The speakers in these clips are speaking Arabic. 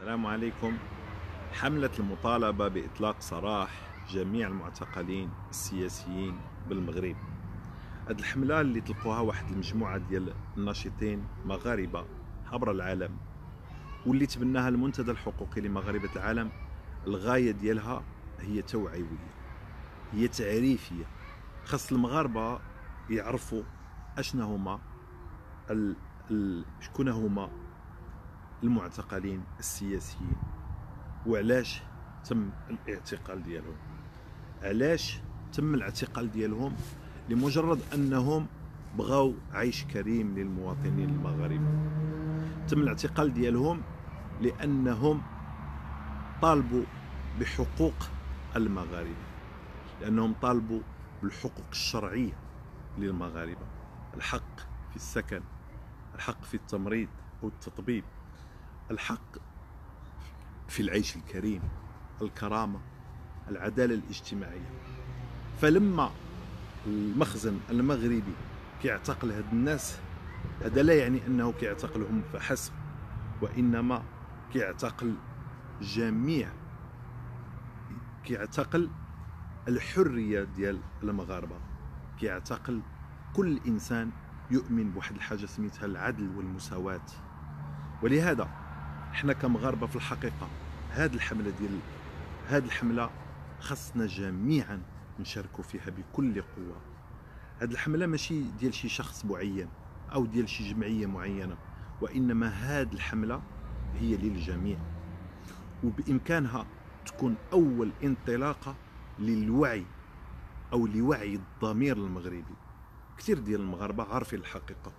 السلام عليكم. حملة المطالبة بإطلاق سراح جميع المعتقلين السياسيين بالمغرب. هذه الحملة اللي طلقوها واحد المجموعة ديال الناشطين مغاربة عبر العالم، واللي تبناها المنتدى الحقوقي لمغاربة العالم. الغاية ديالها هي توعوية، هي تعريفية. خاص المغاربة يعرفوا اشنا هما شكون هما المعتقلين السياسيين، وعلاش تم الاعتقال ديالهم. علاش تم الاعتقال ديالهم؟ لمجرد انهم بغاو عيش كريم للمواطنين المغاربه. تم الاعتقال ديالهم لانهم طالبوا بحقوق المغاربه، لانهم طالبوا بالحقوق الشرعيه للمغاربه: الحق في السكن، الحق في التمريض او التطبيب، الحق في العيش الكريم، الكرامة، العدالة الاجتماعية. فلما المخزن المغربي كيعتقل هاد الناس، هذا لا يعني أنه كيعتقلهم فحسب، وإنما كيعتقل جميع، كيعتقل الحرية ديال المغاربة، كيعتقل كل إنسان يؤمن بواحد الحاجة سميتها العدل والمساواة. ولهذا احنا كمغاربة في الحقيقة هذه الحملة خصنا جميعا نشاركوا فيها بكل قوة. هذه الحملة ماشي ديال شي شخص معين أو ديال شي جمعية معينة، وإنما هذه الحملة هي للجميع، وبإمكانها تكون أول انطلاقة للوعي أو لوعي الضمير المغربي. كثير ديال المغاربة عارفين الحقيقة،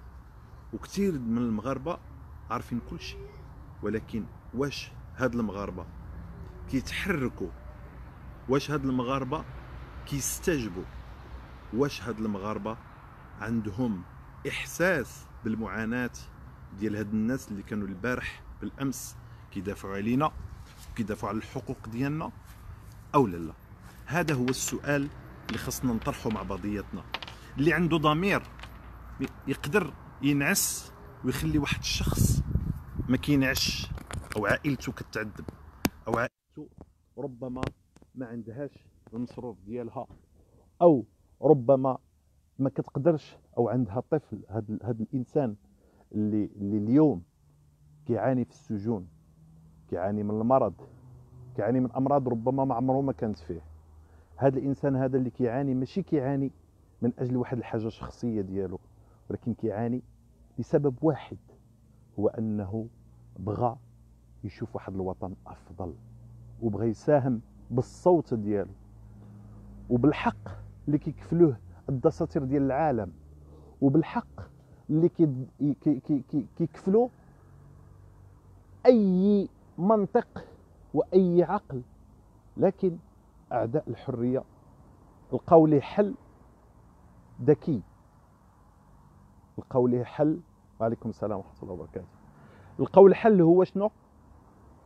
وكثير من المغاربة عارفين كل شيء، ولكن واش هاد المغاربة كيتحركوا؟ واش هاد المغاربة كيستجبوا؟ واش هاد المغاربة عندهم إحساس بالمعاناة ديال هاد الناس اللي كانوا البارح بالأمس كيدافعوا علينا وكيدافعوا على الحقوق ديالنا، أو لا؟ هذا هو السؤال اللي خصنا نطرحه مع بعضياتنا. اللي عنده ضمير يقدر ينعس ويخلي واحد الشخص ما كينعش، او عائلته كتعذب، او عائلته ربما ما عندهاش المصروف ديالها، او ربما ما كتقدرش، او عندها طفل. هذا الانسان اللي اليوم كيعاني في السجون، كيعاني من المرض، كيعاني من امراض ربما ما عمره ما كانت فيه. هذا الانسان هذا اللي كيعاني ماشي كيعاني من اجل واحد الحاجه شخصيه ديالو، ولكن كيعاني لسبب واحد، هو انه بغى يشوف واحد الوطن افضل، وبغى يساهم بالصوت ديالو وبالحق اللي كيكفلوه الدساتير ديال العالم، وبالحق اللي كيكفلو اي منطق واي عقل. لكن اعداء الحريه لقاو ليه حل ذكي، لقاو ليه حل. وعليكم السلام ورحمه الله وبركاته. لقاو الحل هو شنو؟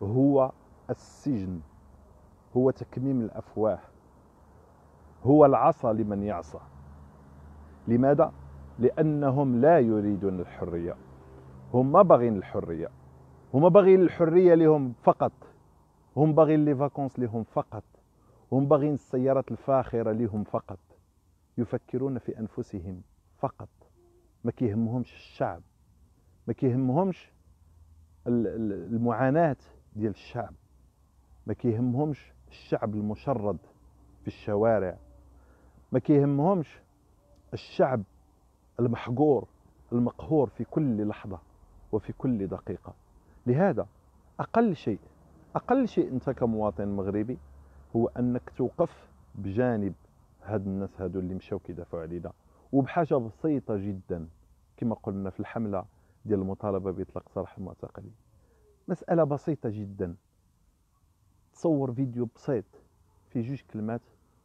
هو السجن، هو تكميم الافواه، هو العصا لمن يعصى. لماذا؟ لانهم لا يريدون الحريه، هم ما باغين الحريه، هم باغين الحريه لهم فقط، هم باغين لي فاكونس لهم فقط، هم باغين السيارات الفاخره لهم فقط، يفكرون في انفسهم فقط. ما كيهمهمش الشعب، ما كيهمهمش المعاناه ديال الشعب، ما كيهمهمش الشعب المشرد في الشوارع، ما كيهمهمش الشعب المحقور المقهور في كل لحظة وفي كل دقيقة. لهذا أقل شيء أنت كمواطن مغربي هو أنك توقف بجانب هاد الناس هادو اللي مشاو كيدافعوا علينا، وبحاجة بسيطة جدا كما قلنا في الحملة ديال المطالبة بإطلاق سراح المعتقلين. مسألة بسيطة جدا، تصور فيديو بسيط في 2 كلمات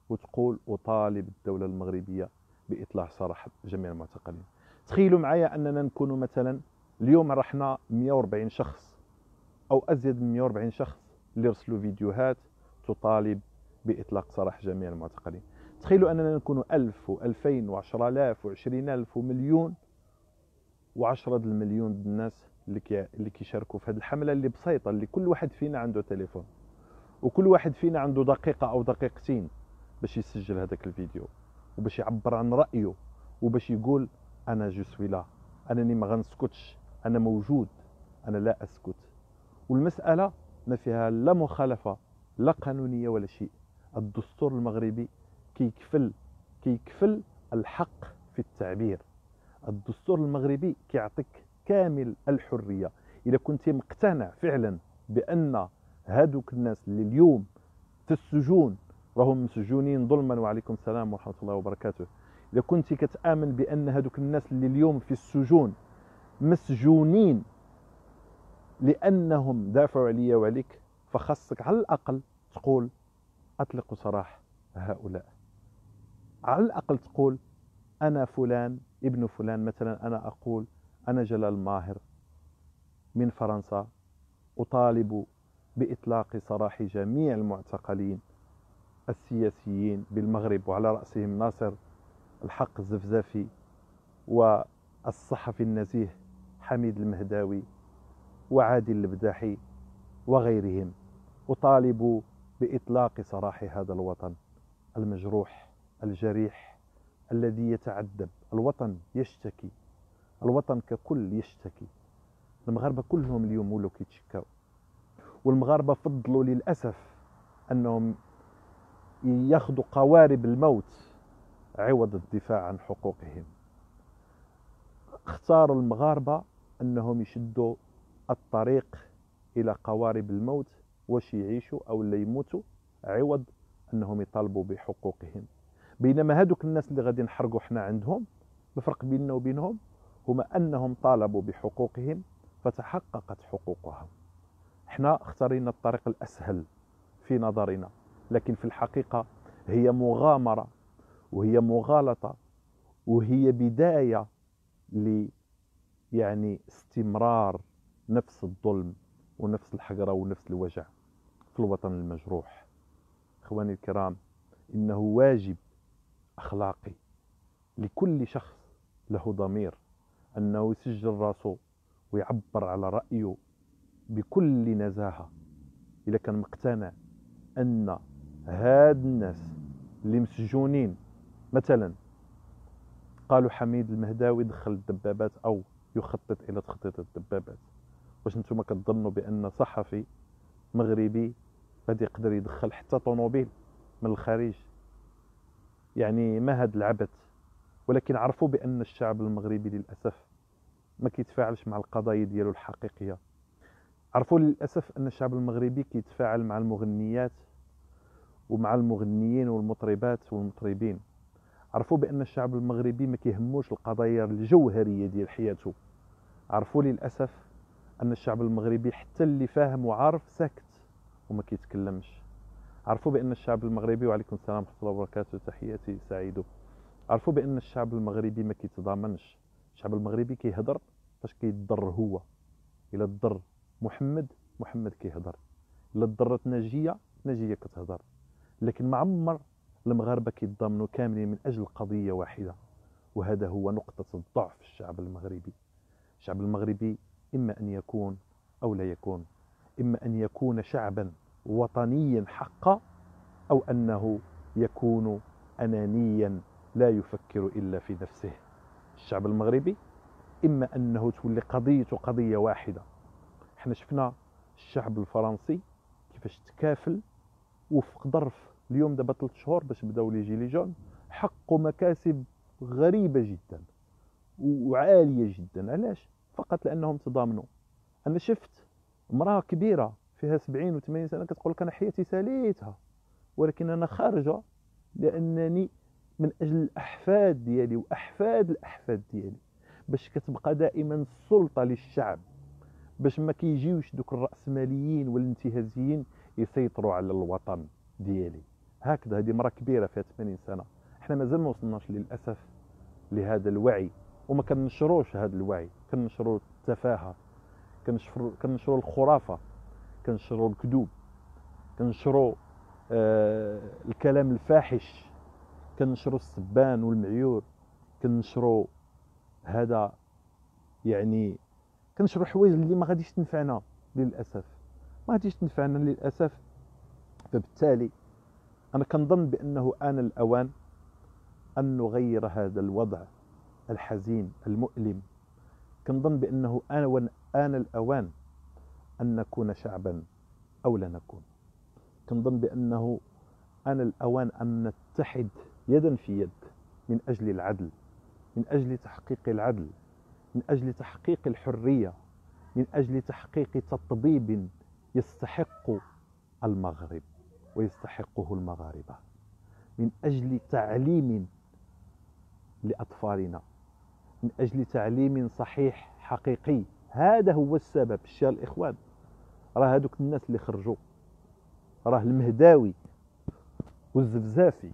وتقول أطالب الدولة المغربية بإطلاق سراح جميع المعتقلين. تخيلوا معايا أننا نكون مثلا اليوم رحنا 140 شخص أو أزيد من 140 شخص اللي رسلوا فيديوهات تطالب بإطلاق سراح جميع المعتقلين. تخيلوا أننا نكون 1000 و2000 و10000 و20000 ومليون و10 المليون الناس اللي كيشاركوا في هذه الحمله اللي بسيطه، اللي كل واحد فينا عنده تليفون وكل واحد فينا عنده دقيقه او دقيقتين باش يسجل هذاك الفيديو وباش يعبر عن رايه وباش يقول انا جو سوي لا، انني ما غنسكتش، انا موجود، انا لا اسكت. والمساله ما فيها لا مخالفه لا قانونيه ولا شيء. الدستور المغربي كيكفل الحق في التعبير. الدستور المغربي كيعطيك كامل الحريه. اذا كنت مقتنع فعلا بان هادوك الناس اللي اليوم في السجون راهم مسجونين ظلما، وعليكم السلام ورحمه الله وبركاته، اذا كنت كتامن بان هادوك الناس اللي اليوم في السجون مسجونين لانهم دافعوا عليا وعليك، فخاصك على الاقل تقول اطلقوا سراح هؤلاء. على الاقل تقول انا فلان ابن فلان. مثلا انا اقول انا جلال ماهر من فرنسا اطالب باطلاق سراح جميع المعتقلين السياسيين بالمغرب، وعلى راسهم ناصر الحق الزفزافي والصحفي النزيه حميد المهداوي وعادل البداحي وغيرهم. أطالب بإطلاق سراح هذا الوطن المجروح الجريح الذي يتعذب. الوطن يشتكي، الوطن ككل يشتكي. المغاربة كلهم اليوم ولاو كيتشكاو، والمغاربة فضلوا للأسف أنهم ياخذوا قوارب الموت عوض الدفاع عن حقوقهم. اختاروا المغاربة أنهم يشدوا الطريق إلى قوارب الموت، واش يعيشوا أو لا يموتوا، عوض أنهم يطالبوا بحقوقهم. بينما هذوك الناس اللي غادي نحرقوا حنا عندهم، الفرق بيننا وبينهم هما أنهم طالبوا بحقوقهم فتحققت حقوقهم. حنا اختارينا الطريق الأسهل في نظرنا، لكن في الحقيقة هي مغامرة وهي مغالطة وهي بداية يعني استمرار نفس الظلم ونفس الحقرة ونفس الوجع في الوطن المجروح. اخواني الكرام، انه واجب اخلاقي لكل شخص له ضمير انه يسجل راسه ويعبر على رأيه بكل نزاهة. اذا كان مقتنع ان هاد الناس اللي مسجونين، مثلا قالوا حميد المهداوي دخل الدبابات او يخطط الى تخطيط الدبابات، واش نتوما كتظنوا بان صحفي مغربي غادي يقدر يدخل حتى طوموبيل من الخارج؟ يعني ما هاد العبث. ولكن عرفوا بان الشعب المغربي للاسف ما كيتفاعلش مع القضايا ديالو الحقيقيه. عرفوا للاسف ان الشعب المغربي كيتفاعل مع المغنيات ومع المغنيين والمطربات والمطربين. عرفوا بان الشعب المغربي ما كيهموش القضايا الجوهريه ديال حياته. عرفوا للاسف ان الشعب المغربي حتى اللي فاهم وعارف ساكت وما كيتكلمش. عرفوا بان الشعب المغربي، وعليكم السلام ورحمه الله وبركاته، تحياتي سعيدو. عرفوا بان الشعب المغربي ما كيتضامنش. الشعب المغربي كيهضر فاش كيضر هو. الا ضر محمد كيهضر، الا ضرت ناجيه كتهضر. لكن ما عمر المغاربه كيتضامنوا كاملين من اجل قضيه واحده، وهذا هو نقطه الضعف الشعب المغربي. الشعب المغربي اما ان يكون او لا يكون، اما ان يكون شعبا وطنيا حقا، او انه يكون انانيا لا يفكر الا في نفسه. الشعب المغربي اما انه تولي قضيته قضيه واحده. احنا شفنا الشعب الفرنسي كيفاش تكافل وفق ظرف اليوم دابا 3 شهور باش بداو لي جيلي جون، حققوا مكاسب غريبه جدا وعاليه جدا. علاش؟ فقط لانهم تضامنوا. انا شفت امراه كبيره فيها 70 و80 سنه كتقول لك انا حياتي ساليتها، ولكن انا خارجه لانني من اجل الاحفاد ديالي واحفاد الاحفاد ديالي، باش كتبقى دائما السلطه للشعب، باش ما كيجيوش دوك الرأسماليين والانتهازيين يسيطروا على الوطن ديالي. هكذا هذه مرة كبيرة فيها 80 سنة. احنا مازال ما وصلناش للأسف لهذا الوعي، وما كنشروش هذا الوعي. كنشروا التفاهة، كنشروا الخرافة، كنشروا الكذوب، كنشروا الكلام الفاحش، كنشروا السبان والمعيور، كنشروا هذا يعني كنشرو حوايج اللي ما غاديش تنفعنا للاسف، ما غاديش تنفعنا للاسف. فبالتالي انا كنظن بانه آن الاوان ان نغير هذا الوضع الحزين المؤلم. كنظن بانه آن الاوان ان نكون شعبا او لا نكون. كنظن بانه آن الاوان ان نتحد يدا في يد من اجل العدل، من اجل تحقيق العدل، من اجل تحقيق الحريه، من اجل تحقيق تطبيب يستحق المغرب ويستحقه المغاربه، من اجل تعليم لاطفالنا، من اجل تعليم صحيح حقيقي. هذا هو السبب. الشيء الاخوان، راه هذوك الناس اللي خرجوا، راه المهداوي والزفزافي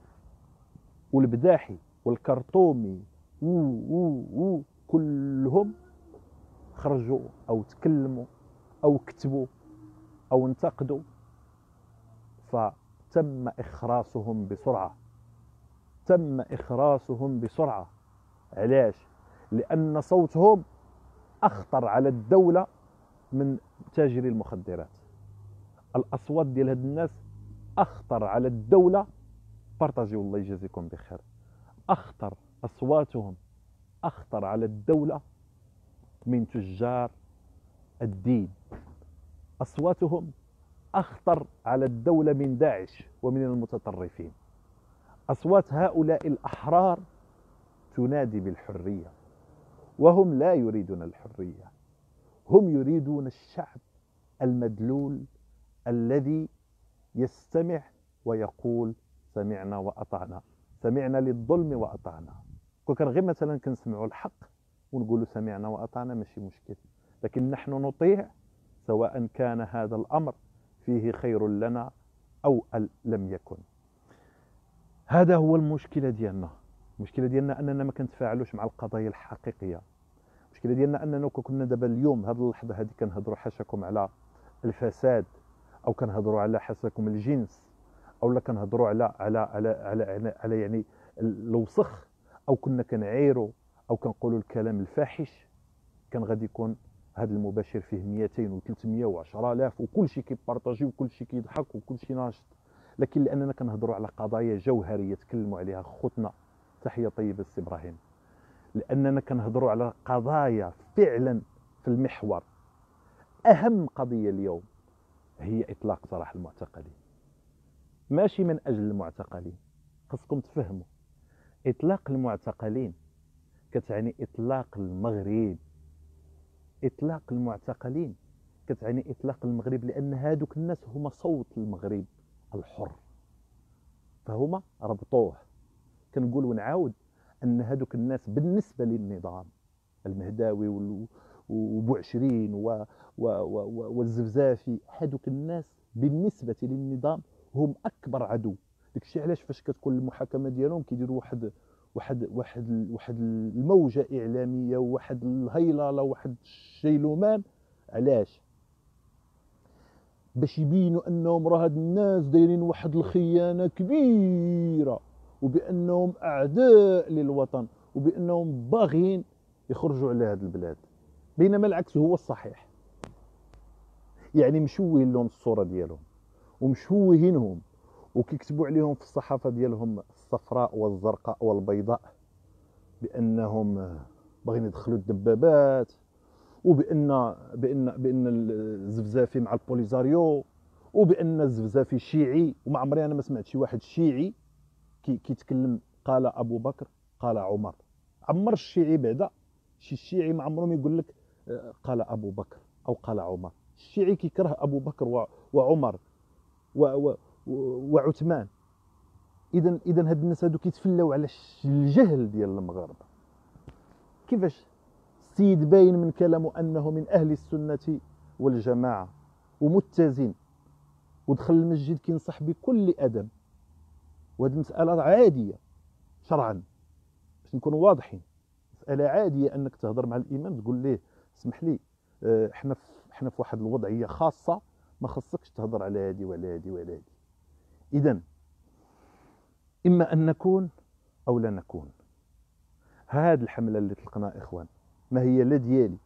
والبداحي والكرطومي كلهم خرجوا او تكلموا او كتبوا او انتقدوا، فتم اخراسهم بسرعه. تم اخراسهم بسرعه. علاش؟ لان صوتهم اخطر على الدوله من تاجري المخدرات. الاصوات ديال هاد الناس اخطر على الدوله. بارطاجيو الله يجازيكم بخير. اخطر اصواتهم اخطر على الدوله من تجار الدين. اصواتهم اخطر على الدوله من داعش ومن المتطرفين. اصوات هؤلاء الاحرار تنادي بالحريه، وهم لا يريدون الحريه. هم يريدون الشعب المدلول الذي يستمع ويقول سمعنا وأطعنا، سمعنا للظلم وأطعنا. كون غير مثلا كنسمعوا الحق ونقولوا سمعنا وأطعنا ماشي مشكل، لكن نحن نطيع سواء كان هذا الأمر فيه خير لنا أو لم يكن. هذا هو المشكلة ديالنا. المشكلة ديالنا أننا ما كنتفاعلوش مع القضايا الحقيقية. المشكلة ديالنا أننا كنا دابا اليوم هذه اللحظة هذه كنهضروا حاشاكم على الفساد، أو كنهضروا على حاشاكم الجنس، او لا كنهضروا على يعني الوسخ، او كنا كنعيروا او كنقولوا الكلام الفاحش، كان غادي يكون هذا المباشر فيه 200 و300 و10000 وكل شيء كيبارطاجي وكل شيء كيضحك وكل شيء ناشط. لكن لاننا كنهضروا على قضايا جوهريه تكلموا عليها خوتنا، تحيه طيبه السي ابراهيم، لاننا كنهضروا على قضايا فعلا في المحور. اهم قضيه اليوم هي اطلاق سراح المعتقلين، ماشي من أجل المعتقلين. خصكم تفهموا، إطلاق المعتقلين كتعني إطلاق المغرب. إطلاق المعتقلين كتعني إطلاق المغرب، لأن هادوك الناس هما صوت المغرب الحر، فهما ربطوه. كنقول ونعاود أن هادوك الناس بالنسبة للنظام المهداوي وبوعشرين والزفزافي، هادوك الناس بالنسبة للنظام هم اكبر عدو. داكشي علاش فاش كتكون المحاكمه ديالهم كيديروا واحد الموجه اعلاميه وواحد الهيلله وواحد الشيلومان. علاش؟ باش يبينوا انهم راه هاد الناس دايرين واحد الخيانه كبيره، وبانهم اعداء للوطن، وبانهم باغيين يخرجوا على هاد البلاد، بينما العكس هو الصحيح. يعني مشوهين لهم الصوره ديالهم ومشوهينهم، وكيكتبوا عليهم في الصحافه ديالهم الصفراء والزرقاء والبيضاء بانهم باغيين يدخلوا الدبابات، وبان الزفزافي مع البوليزاريو، وبان الزفزافي شيعي. وما عمري انا ما سمعت شي واحد شيعي كيتكلم قال ابو بكر قال عمر. عمر الشيعي بعدا شي الشيعي ما عمرهم يقول لك قال ابو بكر او قال عمر. الشيعي كيكره ابو بكر وعمر وعثمان. اذا هاد الناس هادو كيتفلاو على الجهل ديال المغاربه. كيفاش السيد باين من كلامه انه من اهل السنه والجماعه ومتزن، ودخل المسجد كينصح بكل ادب، وهذه المساله عاديه شرعا باش نكونوا واضحين. مساله عاديه انك تهضر مع الامام تقول ليه اسمح لي احنا في واحد الوضعيه خاصه، ما خصكش تهضر على هذه وعلى هذه وعلى هذه. اذا اما ان نكون او لا نكون. هذه الحمله اللي طلقناها اخوان ما هي لا ديالي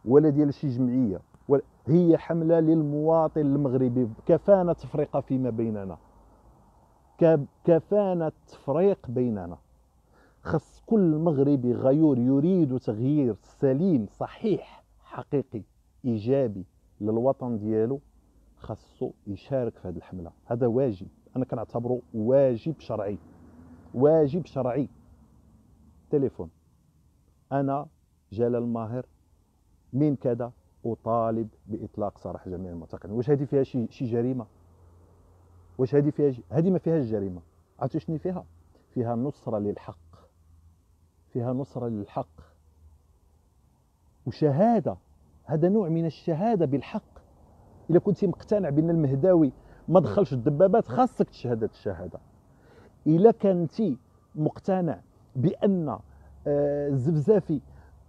ولا ديال شي جمعيه، هي حمله للمواطن المغربي. كفانا تفرقه فيما بيننا، كفانا تفريق بيننا. خص كل مغربي غيور يريد تغيير سليم صحيح حقيقي ايجابي للوطن ديالو، خاصو يشارك في هذه الحمله. هذا واجب، انا كنعتبره واجب شرعي، واجب شرعي. تليفون: انا جلال ماهر من كذا اطالب باطلاق سراح جميع المعتقلين. واش هذه فيها شي جريمه؟ واش هذه فيها هذه ما فيهاش جريمه. عرفتوا شنو فيها؟ فيها نصره للحق، فيها نصره للحق وشهاده. هذا نوع من الشهاده بالحق. الا كنتي مقتنع بان المهداوي ما دخلش الدبابات، خاصك تشهد هذه الشهاده. الا كنتي مقتنع بان الزفزافي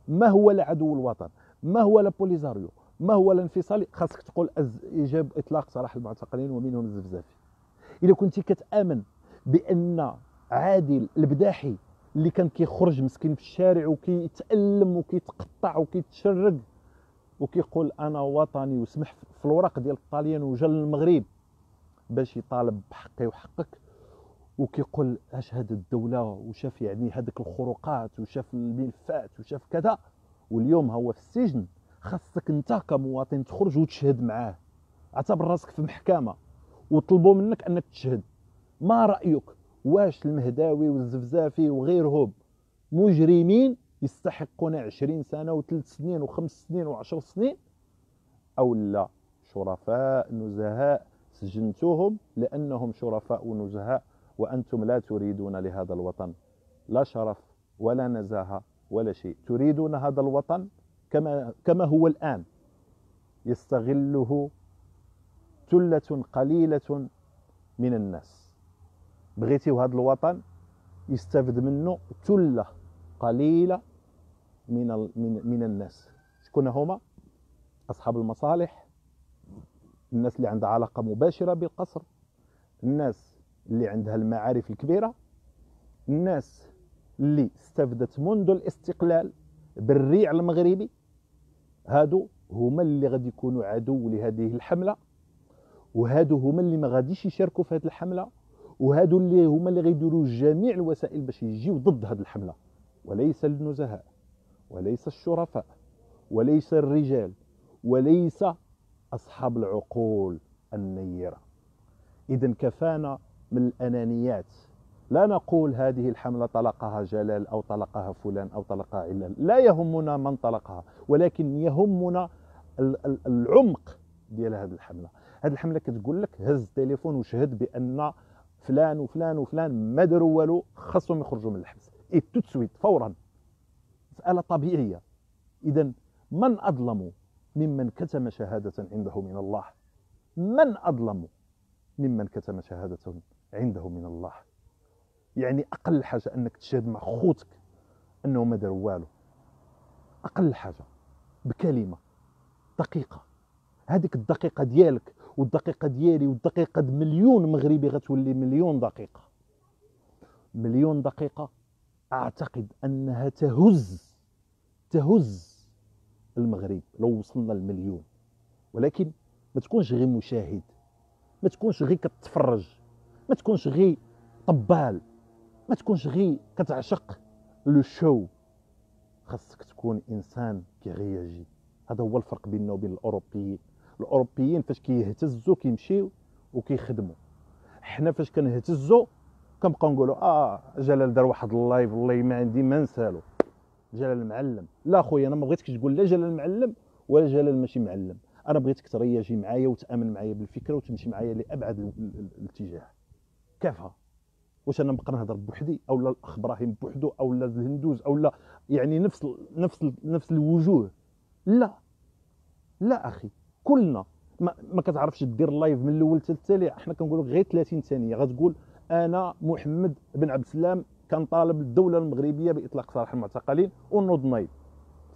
ما هو لا عدو الوطن، ما هو لا بوليزاريو، ما هو الانفصالي، خاصك تقول ايجاب اطلاق سراح المعتقلين ومنهم الزفزافي. الا كنتي كتامن بان عادل البداحي اللي كان كيخرج مسكين في الشارع وكيتالم وكيتقطع وكيتشرق وكيقول انا وطني وسمح في الوراق ديال الطاليان وجا للمغرب باش يطالب بحقي وحقك، وكيقول اش هاد الدوله، وشاف يعني هذيك الخروقات وشاف الملفات وشاف كذا، واليوم هو في السجن. خاصك انت كمواطن تخرج وتشهد معاه. اعتبر راسك في محكمه وطلبوا منك انك تشهد. ما رايك؟ واش المهداوي والزفزافي وغيرهم مجرمين يستحقون 20 سنه و3 سنين و5 سنين و10 سنين، او لا شرفاء نزهاء سجنتوهم لانهم شرفاء ونزهاء، وانتم لا تريدون لهذا الوطن لا شرف ولا نزاهه ولا شيء. تريدون هذا الوطن كما هو الان، يستغله ثله قليله من الناس. بغيتيو هذا الوطن يستفد منه ثله قليله من الناس. شكون هما؟ اصحاب المصالح، الناس اللي عندها علاقه مباشره بالقصر، الناس اللي عندها المعارف الكبيره، الناس اللي استفدت منذ الاستقلال بالريع المغربي. هادو هما اللي غادي يكونوا عدو لهذه الحمله، وهادو هما اللي ما غاديش يشاركوا في هذه الحمله، وهادو اللي هما اللي غيديروا جميع الوسائل باش يجيو ضد هذه الحمله، وليس النزهاء وليس الشرفاء وليس الرجال وليس أصحاب العقول النيرة. إذن كفانا من الأنانيات. لا نقول هذه الحملة طلقها جلال أو طلقها فلان أو طلقها علان، لا يهمنا من طلقها، ولكن يهمنا العمق ديال هذه الحملة. هذه الحملة كتقول لك هز التليفون وشهد بأن فلان وفلان وفلان ما داروا والو، خاصهم يخرجوا من الحبس تسويت فورا. مسألة طبيعية. إذن من أظلم ممن كتم شهادة عنده من الله؟ من أظلم ممن كتم شهادة عنده من الله؟ يعني أقل حاجة أنك تشهد مع خوتك أنه ما دار والو، أقل حاجة بكلمة دقيقة. هذيك الدقيقة ديالك والدقيقة ديالي والدقيقة مليون مغربي غتولي مليون دقيقة. مليون دقيقة أعتقد أنها تهز المغرب لو وصلنا المليون. ولكن ما تكونش غير مشاهد، ما تكونش غير كتفرج، ما تكونش غير طبال، ما تكونش غير كتعشق لو شو. خاصك تكون انسان كيغياجي. هذا هو الفرق بيننا وبين الاوروبيين. الاوروبيين فاش كيهتزوا كيمشيو وكيخدموا، حنا فاش كنهتزوا كنبقاو نقولوا جلال دار واحد اللايف والله ما عندي ما نسالو، جلال المعلم. لا خويا، انا ما بغيتكش تقول لا جلال المعلم ولا جلال ماشي معلم. انا بغيتك ترياجي معايا وتامن معايا بالفكره وتمشي معايا لابعد الاتجاه. كافه. واش انا نبقى نهضر بوحدي او لا الاخ ابراهيم بوحدو او لا الهندوز او لا يعني نفس الوجوه؟ لا لا اخي، كلنا ما كتعرفش دير لايف من الاول حتى التالي. احنا كنقولوا غير 30 ثانيه غتقول انا محمد بن عبد السلام كنطالب الدوله المغربيه باطلاق سراح المعتقلين ونوض نايض.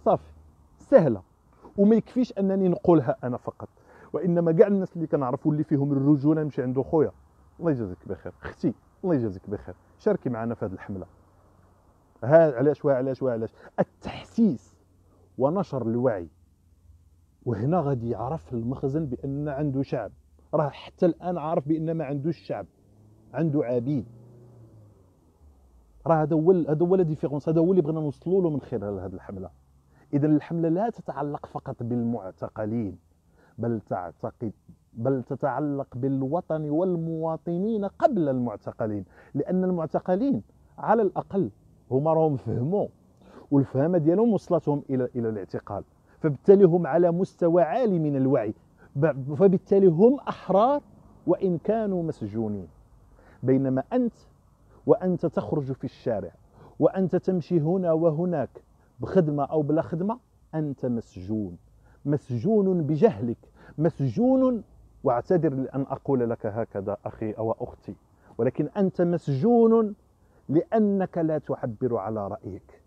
صافي، سهله. وما يكفيش انني نقولها انا فقط، وانما كاع الناس اللي كنعرفوا اللي فيهم الرجوله نمشي عنده خويا الله يجازيك بخير، اختي الله يجازيك بخير، شاركي معنا في هذه الحمله. علاش التحسيس ونشر الوعي وهنا غادي يعرف المخزن بان عنده شعب. راه حتى الان عارف بان ما عندوش شعب، عنده عبيد. راه هذا هو لا ديفيرونس، هذا هو اللي بغينا نوصلوا له من خلال هذه الحمله. اذا الحمله لا تتعلق فقط بالمعتقلين، بل تتعلق بالوطن والمواطنين قبل المعتقلين، لان المعتقلين على الاقل هما راهم فهموا، والفهمه ديالهم وصلتهم الى الاعتقال، فبالتالي هم على مستوى عالي من الوعي، فبالتالي هم احرار وان كانوا مسجونين. بينما وانت تخرج في الشارع وانت تمشي هنا وهناك بخدمه او بلا خدمه، انت مسجون، مسجون بجهلك، مسجون. واعتذر لان اقول لك هكذا اخي او اختي، ولكن انت مسجون لانك لا تعبر على رايك،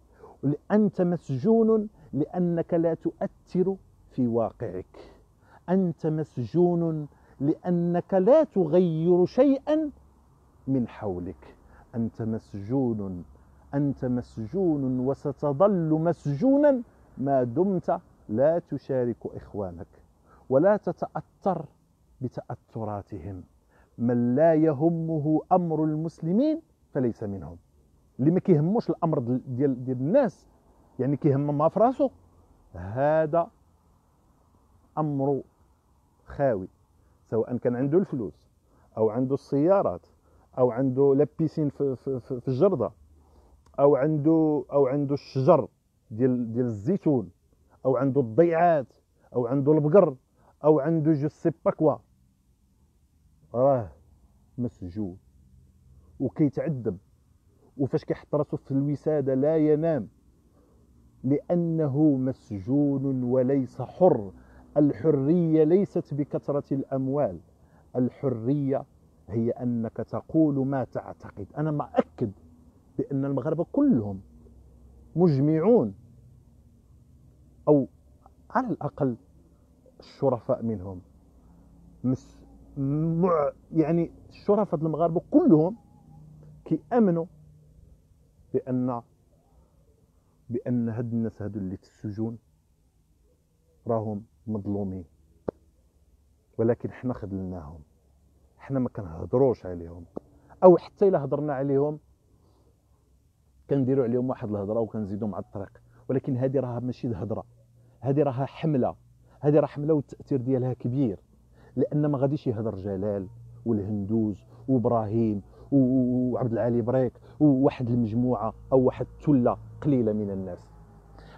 أنت مسجون لأنك لا تؤثر في واقعك، أنت مسجون لأنك لا تغير شيئا من حولك، أنت مسجون، أنت مسجون وستظل مسجونا ما دمت لا تشارك إخوانك ولا تتأثر بتأثراتهم. من لا يهمه أمر المسلمين فليس منهم. اللي ما كيهموش الامر ديال الناس، يعني كيهم ما في راسو، هذا امر خاوي، سواء كان عنده الفلوس او عنده السيارات او عنده لابيسين في الجرده، او عنده الشجر ديال الزيتون، او عنده الضيعات، او عنده البقر، او عنده جو سي با كوا، راه مسجون وكيتعذب. وفاش كيحط راسو في الوساده لا ينام، لانه مسجون وليس حر. الحريه ليست بكثره الاموال، الحريه هي انك تقول ما تعتقد. انا مؤكد بان المغاربه كلهم مجمعون، او على الاقل الشرفاء منهم يعني الشرفاء المغاربه كلهم كيامنوا بان هاد الناس هادو اللي في السجون راهم مظلومين، ولكن حنا خذلناهم، حنا ما كنهضروش عليهم، او حتى الا هضرنا عليهم كنديروا عليهم واحد الهضره وكنزيدوا مع الطريق. ولكن هذه راه ماشي الهضره، هذه راها حمله، هذه راه حمله والتاثير ديالها كبير، لان ما غاديش يهضر جلال والهندوز وابراهيم وعبد العالي بريك وواحد المجموعه او واحد ثله قليله من الناس.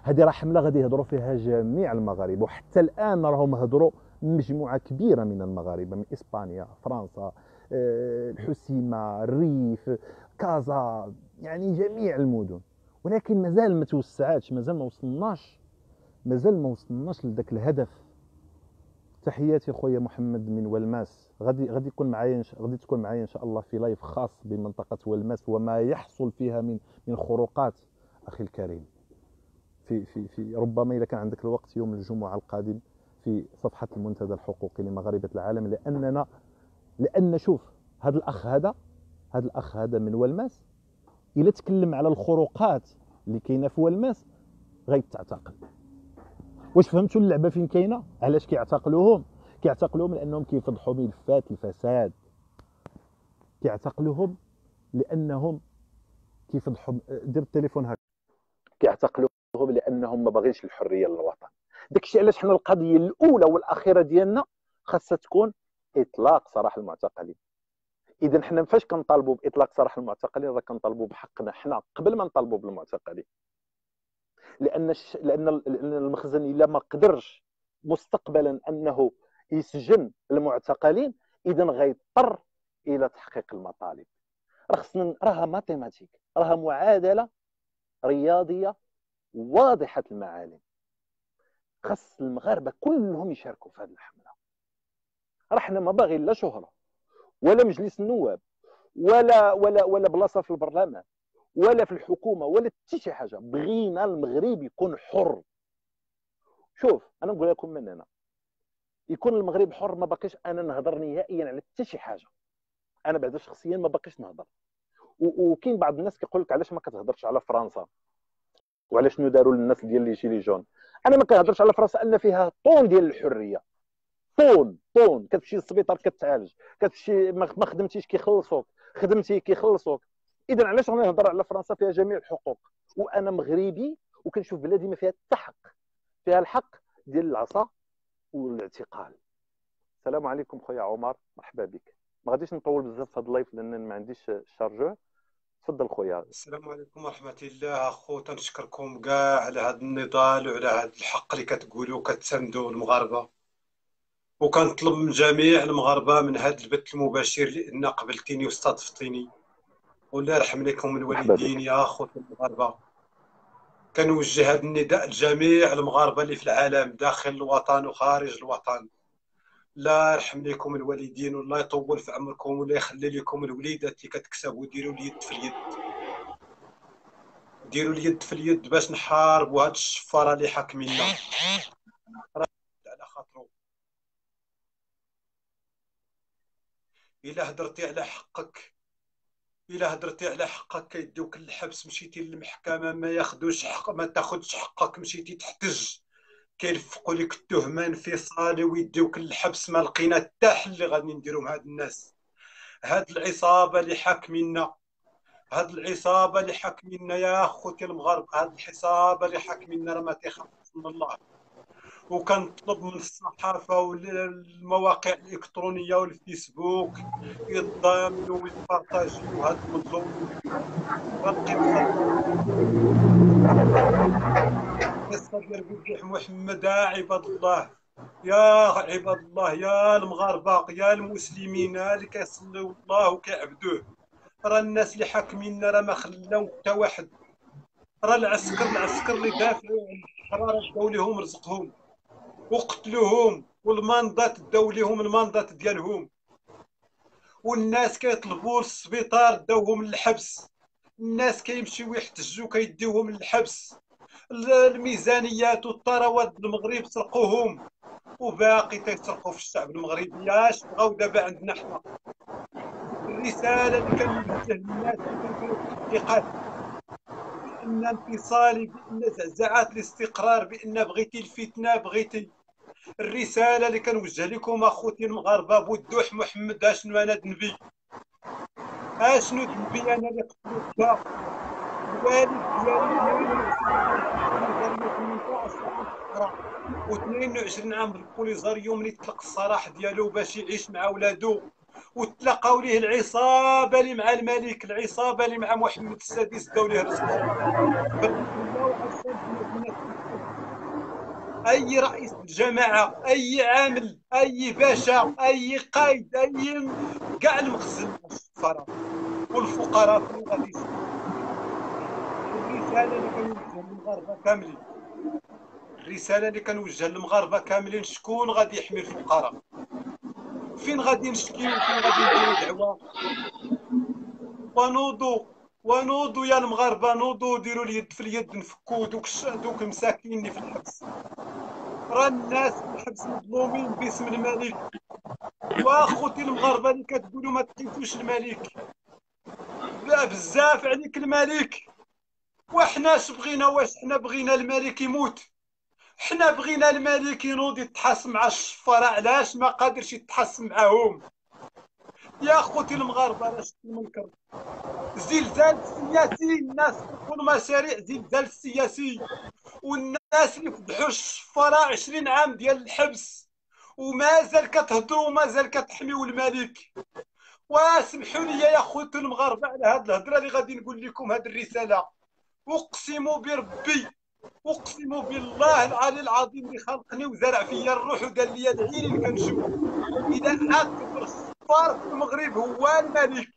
هذه راه حمله غادي يهضروا فيها جميع المغاربه، وحتى الان راهم هضروا مجموعه كبيره من المغاربه من اسبانيا، فرنسا، الحسيمه، الريف، كازا، يعني جميع المدن. ولكن مازال ما توسعاتش، مازال ما وصلناش لذاك الهدف. تحياتي خويا محمد من ولماس. غادي تكون معايا ان شاء الله في لايف خاص بمنطقه ولماس وما يحصل فيها من خروقات اخي الكريم. في ربما اذا كان عندك الوقت يوم الجمعه القادم في صفحه المنتدى الحقوقي لمغاربه العالم، لان شوف هذا الاخ هذا من ولماس الا تكلم على الخروقات اللي كاينه في ولماس غيتعتقل. واش فهمتوا اللعبه فين كاينه؟ علاش كيعتقلوهم لانهم كيفضحوا ملفات الفساد، كيعتقلوهم لانهم كيفضحوا. دير التليفون هكا. كيعتقلوهم لانهم ما باغينش الحريه للوطن. داكشي علاش حنا القضيه الاولى والاخيره ديالنا خاصها تكون اطلاق سراح المعتقلين. اذا حنا فاش كنطالبوا باطلاق سراح المعتقلين راه كنطالبوا بحقنا حنا قبل ما نطالبوا بالمعتقلين. لان المخزن الا ما قدرش مستقبلا انه يسجن المعتقلين، اذا غيضطر الى تحقيق المطالب. راها ماتيماتيك، راها معادله رياضيه واضحه المعالم. خاص المغاربه كلهم يشاركوا في هذه الحمله. راه حنا ما باغيين لا شهره ولا مجلس النواب ولا بلاصه في البرلمان ولا في الحكومه ولا حتى شي حاجه. بغينا المغرب يكون حر. شوف انا نقول لكم من هنا، يكون المغرب حر ما باقيش انا نهضر نهائيا على حتى شي حاجه. انا بعدا شخصيا ما باقيش نهضر. وكاين بعض الناس كيقول لك علاش ما كتهضرش على فرنسا وعلاش شنو داروا للناس ديال لي جيلي جون. انا ما كنهضرش على فرنسا ان فيها طون ديال الحريه، طون كتمشي للسبيطار كتعالج، كتمشي ما خدمتيش كيخلصوك، خدمتي كيخلصوك. اذا علاش غنهضر على فرنسا فيها جميع الحقوق وانا مغربي وكنشوف بلادي ما فيها حتى حق، فيها الحق ديال العصا والاعتقال. السلام عليكم خويا عمر، مرحبا بك. ما غاديش نطول بزاف في هذا اللايف لان ما عنديش الشارجور. تفضل خويا. السلام عليكم ورحمة الله. أخو تنشكركم كاع على هذا النضال وعلى هذا الحق اللي كتقولوا وكتساندوا المغاربة، وكنطلب من جميع المغاربة من هذا البث المباشر لأن قبلتيني واستضفتيني، والله يرحم لكم مرحبا الوالدين بك. يا أخو المغاربة. كنوجه هذا النداء لجميع المغاربة اللي في العالم داخل الوطن وخارج الوطن. الله يرحم لكم الوالدين والله يطول في عمركم والله يخلي لكم الوليدات اللي كتكسبوا. ديروا اليد في اليد، ديروا اليد في اليد باش نحاربوا هاد الشفاره اللي حاكميننا. على خاطرو الا هدرتي على حقك، الا هدرتي على حقك كيديوك للحبس، مشيتي للمحكمه ما ياخذوش حق، ما تاخذش حقك، مشيتي تحتج كيلفقوا لك التهمه انفصالي ويديوك للحبس. ما لقينا حتى حل اللي غادي نديرو مع هاد الناس، هاد العصابه اللي حاكميننا، هاد العصابه اللي حاكميننا يا خوتي المغاربه، هاد العصابه اللي حاكميننا راه ما تيخافوش من الله. وكنطلب من الصحافه والمواقع الالكترونيه والفيسبوك يتضامنوا ويبارطاجيو هاد المظلومين. والقصه القصه ديال بوضوح محمد عباد الله، يا عباد الله، يا المغاربه، يا المسلمين اللي كيصليو الله وكيعبدوه، راه الناس اللي حاكميننا راه ما خلاو حتى واحد. راه العسكر اللي دافعوا عن الحراره داو ليهم رزقهم وقتلوهم، والماندات داو ليهم الماندات ديالهم، والناس كيطلبوا للسبيطار داوهم للحبس، الناس كيمشيو يحتجوا كيديوهم للحبس، الميزانيات والثروات المغرب سرقوهم وباقي تيسرقوا في الشعب المغربي. اش بغاو دابا عندنا حنا؟ الرساله اللي كنوجه للناس اللي كنديروا التحقيقات بان انفصالي، بان زعزعات الاستقرار، بان بغيتي الفتنه، بغيتي. الرساله اللي كنوجه لكم اخوتي المغاربه، بوضوح محمد اشنو انا ذنبي؟ اشنو ذنبي انا اللي قتلت با الوالد ديالي 22 عام في البوليزاريو 18 عام في القرى و22 عام في البوليزاريو ملي طلق السراح ديالو باش يعيش مع ولادو، وتلاقاو ليه العصابه اللي مع الملك، العصابه اللي مع محمد السادس داو ليه رزقهم. فالله عشان الناس تتحب. اي رئيس الجماعه، اي عامل، اي باشا، اي قائد، اي كاع المخزن الفقراء والفقراء فين غادي يسكنوا؟ الرساله اللي كنوجه للمغاربه كاملين، الرساله اللي كنوجه للمغاربه كاملين، شكون غادي يحمي الفقراء؟ فين غادي نشكيو؟ فين غادي نديرو دعوه؟ ونوضوا، ونوضوا يا المغاربه، نوضوا ديروا اليد في اليد، نفكوا دوك المساكين اللي في الحبس. راه الناس في الحبس مظلومين باسم الملك. واخوتي المغاربه اللي كتقولوا ما تقيتوش الملك، بزاف عليك الملك. وحناش بغينا؟ واش حنا بغينا الملك يموت؟ حنا بغينا الملك ينوض يتحاسب مع الشفاره. علاش ما قادرش يتحاسب معاهم؟ يا اخوتي المغاربه راه شتي المنكر، زلزال سياسي، الناس كيقولوا مشاريع زلزال سياسي، والناس اللي فضحوا الشفاره 20 عام ديال الحبس ومازال كتهضروا ومازال كتحميوا الملك. واسمحوا لي يا خوتي المغاربه على هذه الهضره اللي غادي نقول لكم، هذه الرساله. اقسم بربي، اقسم بالله العلي العظيم اللي خلقني وزرع فيا الروح ودار لي العين اللي كنشوف، الى اكبر صفار في المغرب هو الملك.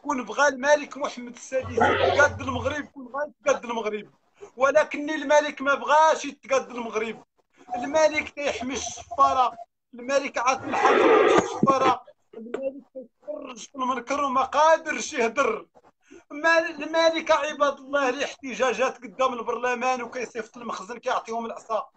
كون بغى الملك محمد السادس يتقاد المغرب، كون بغى يتقاد المغرب، ولكن الملك ما بغاش يتقاد المغرب. الملك تيحمي الشفاره، الملك عاطي الحضور للشفاره، الملك تيتفرج في المنكر وما قادرش يهدر. الملك عباد الله الاحتجاجات قدام البرلمان وكيصيفط المخزن كيعطيهم العصا.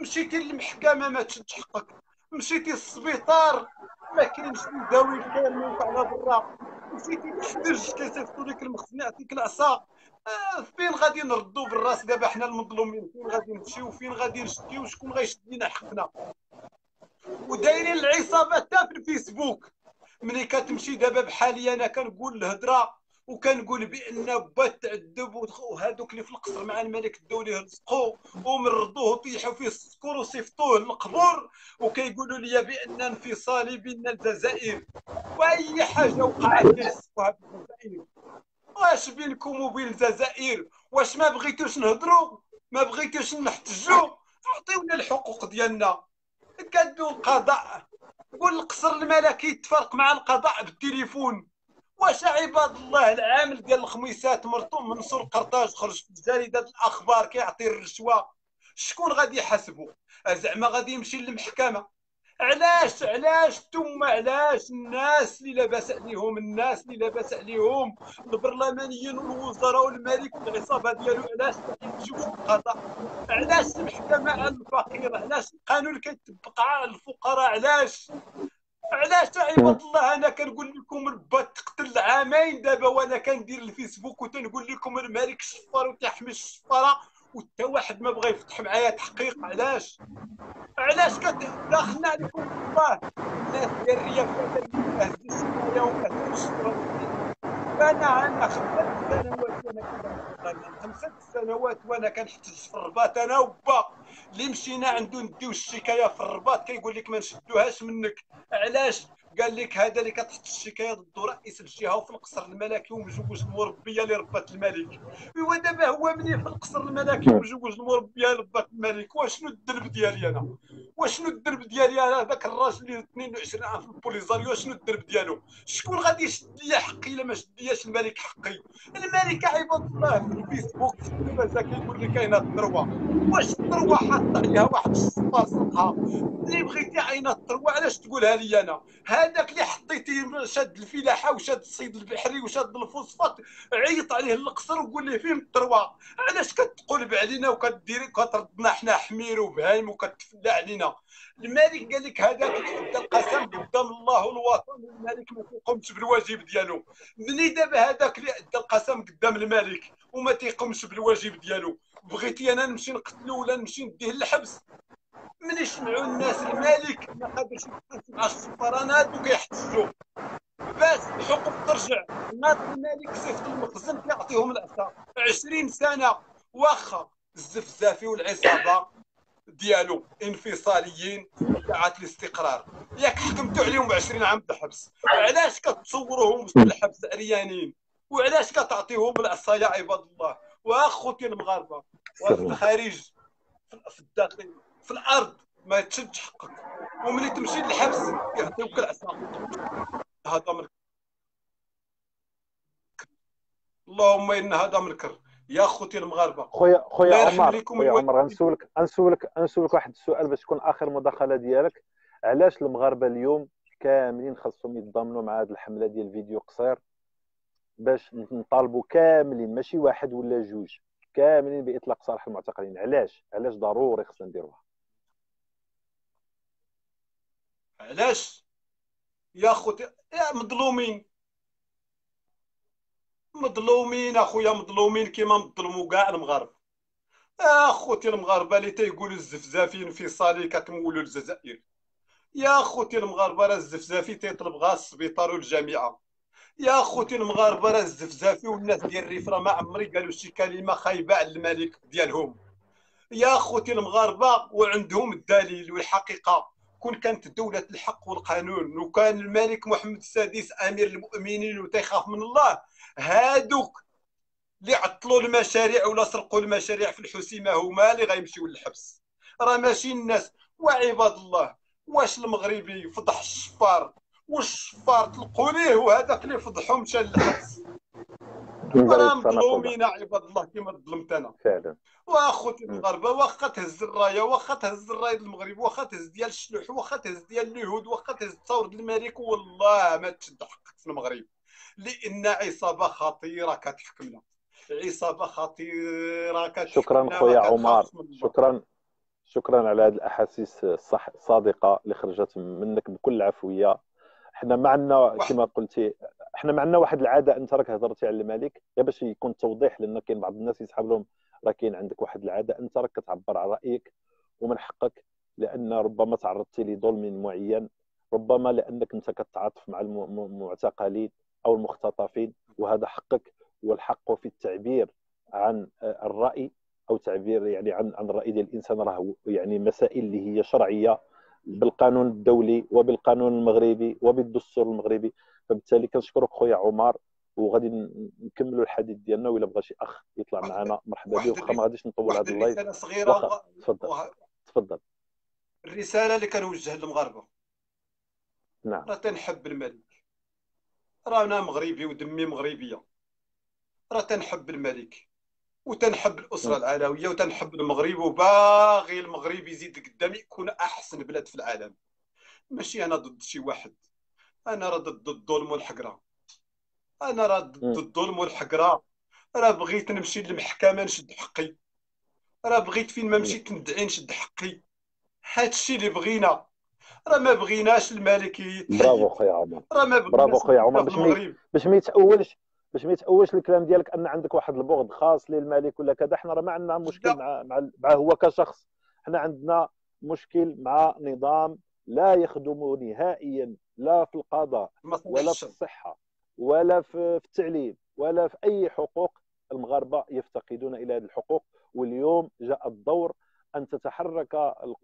مشيتي للمحكمه ما تشدش حقك، مشيتي للسبيطار ما كاينش يداوي الكرموك على برا، مشيتي تحتج كيصيفطوا لك المخزن يعطيك العصا. فين غادي نردوا بالراس دابا حنا المظلومين؟ فين غادي نمشيو؟ فين غادي نشكيو؟ شكون غيشد لينا حقنا؟ ودايرين العصابات حتى في الفيسبوك. ملي كتمشي دابا بحالي انا كنقول الهضره وكنقول بان با تعذب وهذوك اللي في القصر مع الملك داو ليه لصقوا ومرضوه وطيحوا فيه السكور وصيفطوه للقبور وكيقولوا لي بان انفصالي بين الجزائر واي حاجه وقعت كيحسبوها بالجزائر. واش بينكم وبين الجزائر؟ واش ما بغيتوش نهضروا؟ ما بغيتوش نحتجوا؟ عطيونا الحقوق ديالنا. كدو القضاء، قول القصر الملكي يتفرق مع القضاء بالتليفون. واش عباد الله العامل ديال الخميسات مرتو منصور قرطاج خرج في جريده الاخبار كيعطي الرشوه، شكون غادي يحاسبو؟ زعما غادي يمشي للمحكمه؟ علاش ثم علاش الناس اللي لاباس عليهم، الناس اللي لاباس عليهم البرلمانيين والوزراء والملك والعصابه ديالو، علاش كيمشيو القضاء؟ علاش المحكمه على الفقير؟ علاش القانون كيطبق على الفقراء؟ علاش عباد الله؟ انا كنقول لكم البات تقتل عامين دابا وانا كندير الفيسبوك وتنقول لكم الملك الشفار وتحمي الشفاره وتا واحد ما بغى يفتح معايا تحقيق. علاش داخلنا عليكم الله؟ الناس ديال الرياف هز الشمايه وهز الشفره. انا 5 سنوات وانا 5 سنوات وانا كنحتج في الرباط انا وبا اللي مشينا عنده نديو الشكايه في الرباط كيقول لك ما نشدوهاش منك. علاش؟ قال لك هذا اللي كتحط الشكايه ضد رئيس الجهه وفي القصر الملكي ومجوج المربيه اللي ربات الملك. ايوا دابا هو مني في القصر الملكي ومجوج المربيه اللي ربات الملك، واشنو الذنب ديالي انا؟ واشنو الذنب ديالي انا؟ هذاك الراجل اللي 22 عام في البوليزاريو شنو الذنب ديالو؟ شكون غادي يشد لي حقي الا ما شد لياش الملك حقي؟ الملك عباد الله في الفيسبوك في التلفازه كيقول لي كاينه الثروه. واش الثروه حاط عليها واحد الصفار صلقها؟ اللي بغيتي عينه الثروه علاش تقولها لي انا؟ هذاك اللي حطيتي شاد الفلاحه وشاد الصيد البحري وشاد الفوسفات عيط عليه القصر وقول ليه فين الثروه؟ علاش كتقلب علينا وكديري كتردنا حنا حمير وبهايم وكتفلى علينا؟ الملك قال لك هذاك اللي ادى القسم قدام الله والوطن الملك ما تيقومش بالواجب ديالو. مني دابا هذاك اللي ادى القسم قدام الملك وما تيقومش بالواجب ديالو بغيتي انا نمشي نقتلو ولا نمشي نديه للحبس؟ ملي سمعوا الناس الملك ما قادرش يتحاسب مع السفرانات وكيحتجوا باش الحقوق ترجع. ناض الملك صيفط المخزن كيعطيهم العصا 20 سنه واخا الزفزافي والعصابه ديالو انفصاليين ساعه الاستقرار ياك حكمتوا عليهم ب 20 عام الحبس. علاش كتصوروهم في الحبس عريانين؟ وعلاش كتعطيهم العصايه عباد الله؟ واخوتي المغاربه وفي الخارج في الداخل في الارض ما تشدش حقك، وملي تمشي للحبس يعطيوك العصا. هذا منكر، اللهم ان هذا منكر يا خوتي المغاربه. خويا عمر غنسولك واحد السؤال باش تكون اخر مداخله ديالك. علاش المغاربه اليوم كاملين خاصهم يتضامنوا مع هذه الحمله ديال الفيديو قصير باش نطالبوا كاملين ماشي واحد ولا جوج كاملين باطلاق سراح المعتقلين؟ علاش ضروري خصنا نديروها؟ علاش يا خوتي؟ يا مظلومين اخويا، مظلومين كيما مظلموا كاع المغاربه. اخوتي المغاربه اللي تيقولوا الزفزافي انفصالي كتمولوا الجزائر. يا اخوتي المغاربه راه الزفزافي تيطلب غا السبيطار والجامعه. يا اخوتي المغاربه راه الزفزافي والناس ديال الريف راه ما عمري قالوا شي كلمه خايبه على الملك ديالهم. يا اخوتي المغاربه وعندهم الدليل والحقيقه. كون كانت دولة الحق والقانون وكان الملك محمد السادس امير المؤمنين وتيخاف من الله، هادوك اللي عطلوا المشاريع ولا سرقوا المشاريع في الحسيمه هما اللي غيمشيو للحبس، راه ماشي الناس. وعباد الله واش المغربي فضح الشفار والشفار طلقوا ليه وهذاك اللي فضحهم مشى للحبس؟ راه مظلومين عباد الله كما ظلمت انا فعلا. واخوتي المغاربه واخا تهز الرايه، واخا تهز الرايه المغرب، واخا تهز ديال الشلوح، واخا تهز ديال اليهود، واخا تهز الثور ديال الملك، والله ما تشد حقك في المغرب، لان عصابه خطيره كتحكمنا، عصابه خطيره كتحكمنا. شكرا خويا عمر، شكرا على هذه الاحاسيس الصادقه اللي خرجت منك بكل عفويه. حنا ما عندنا كما قلتي، احنا ما عندنا واحد العاده، انت راك هضرتي على الملك غير باش يكون توضيح، لان كاين بعض الناس يسحب لهم راه كاين عندك واحد العاده، انت راك كتعبر عن رايك ومن حقك، لان ربما تعرضتي لظلم معين، ربما لانك انت كتعاطف مع المعتقلين او المختطفين، وهذا حقك، والحق في التعبير عن الراي، او تعبير يعني عن الراي ديال الانسان، راه يعني مسائل اللي هي شرعيه بالقانون الدولي وبالقانون المغربي وبالدستور المغربي. فبالتالي كنشكرك خويا عمر، وغادي نكملوا الحديث ديالنا، وإلا بغى شي اخ يطلع واحد معنا مرحبا به، واخا ما غاديش نطول واحد هذا اللايف. الرساله صغيره واخا تفضل تفضل. الرساله اللي كنوجه للمغاربه، نعم. راه تنحب الملك، راه انا مغربي ودمي مغربيه، راه تنحب الملك وتنحب الاسره م. العلويه وتنحب المغرب، وباغي المغرب يزيد قدام يكون احسن بلاد في العالم. ماشي انا ضد شي واحد، انا راه ضد الظلم والحقره، انا راه ضد م. الظلم والحقره. راه بغيت نمشي للمحكمه نشد حقي، راه بغيت فين ما م. مشيت ندعي نشد حقي. هادشي اللي بغينا. راه ما بغيناش الملك برافو يتحيد، خويا عمر، راه ما برافو بغيناش خويا عمر. الفتنه في المغرب. باش ما يتأولش الكلام ديالك ان عندك واحد البغض خاص للملك ولا كذا. احنا راه ما عندنا مشكل لا، مع هو كشخص، احنا عندنا مشكل مع نظام لا يخدم نهائيا، لا في القضاء مصالح ولا في الشعب. الصحة ولا في التعليم ولا في أي حقوق. المغاربة يفتقدون إلى هذه الحقوق، واليوم جاء الدور أن تتحرك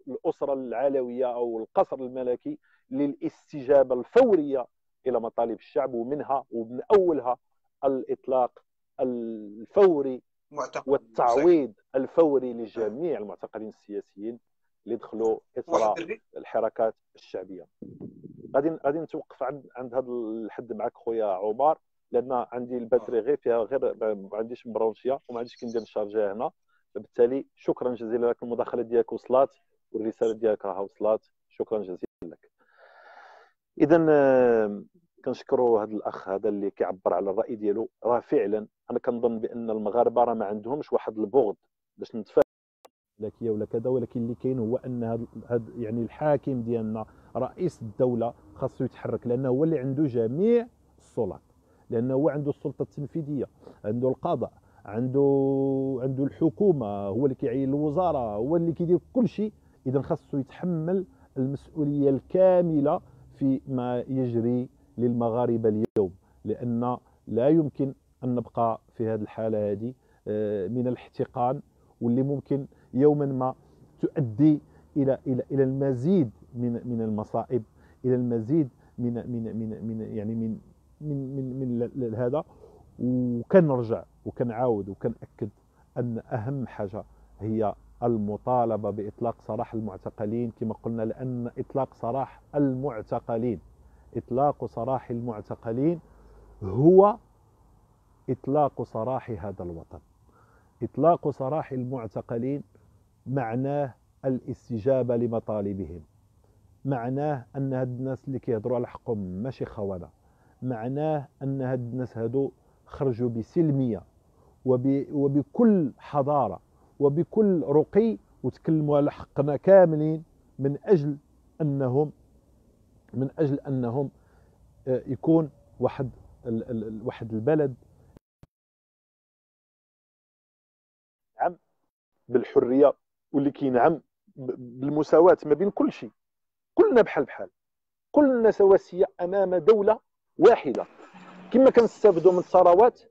الأسرة العلوية أو القصر الملكي للاستجابة الفورية إلى مطالب الشعب، ومنها ومن أولها الإطلاق الفوري معتقل مساكن. والتعويض الفوري لجميع المعتقلين السياسيين اللي دخلوا واحد إثر الحركات الشعبية. غادي نتوقف عند هذا الحد معك خويا عمر، لان عندي الباتري غير فيها، غير ما عنديش مبرونشيه وما عنديش كي ندير نشارجيها هنا. فبالتالي شكرا جزيلا لك، المداخله ديالك وصلات والرساله ديالك راها وصلات، شكرا جزيلا لك. اذا كنشكروا هذا الاخ هذا اللي كيعبر على الراي ديالو. راه فعلا انا كنظن بان المغاربه راه ما عندهمش واحد البغض باش نتفاهم لكيه ولا كذا، ولكن اللي كاين هو ان هذا يعني الحاكم ديالنا رئيس الدوله خاصو يتحرك، لانه هو اللي عنده جميع السلطات، لانه هو عنده السلطه التنفيذيه، عنده القضاء، عنده الحكومه، هو اللي كيعين الوزاره، هو اللي كيدير كل شيء. اذا خاصو يتحمل المسؤوليه الكامله في ما يجري للمغاربه اليوم، لان لا يمكن ان نبقى في هذه الحاله هذه من الاحتقان، واللي ممكن يوما ما تؤدي الى المزيد من المصائب، الى المزيد من يعني من هذا. وكنرجع وكنعاود وكنأكد ان اهم حاجه هي المطالبه باطلاق سراح المعتقلين كما قلنا، لان اطلاق سراح المعتقلين، اطلاق سراح المعتقلين هو اطلاق سراح هذا الوطن. اطلاق سراح المعتقلين معناه الاستجابه لمطالبهم، معناه ان هاد الناس اللي كيهضروا على حقهم ماشي خونه، معناه ان هاد الناس هادو خرجوا بسلميه وبكل حضاره وبكل رقي، وتكلموا على حقنا كاملين من اجل انهم يكون واحد البلد عم بالحريه، واللي كينعم بالمساواه ما بين كل شيء، كلنا بحال كلنا سواسيه امام دوله واحده. كما كنستافدوا من الثروات،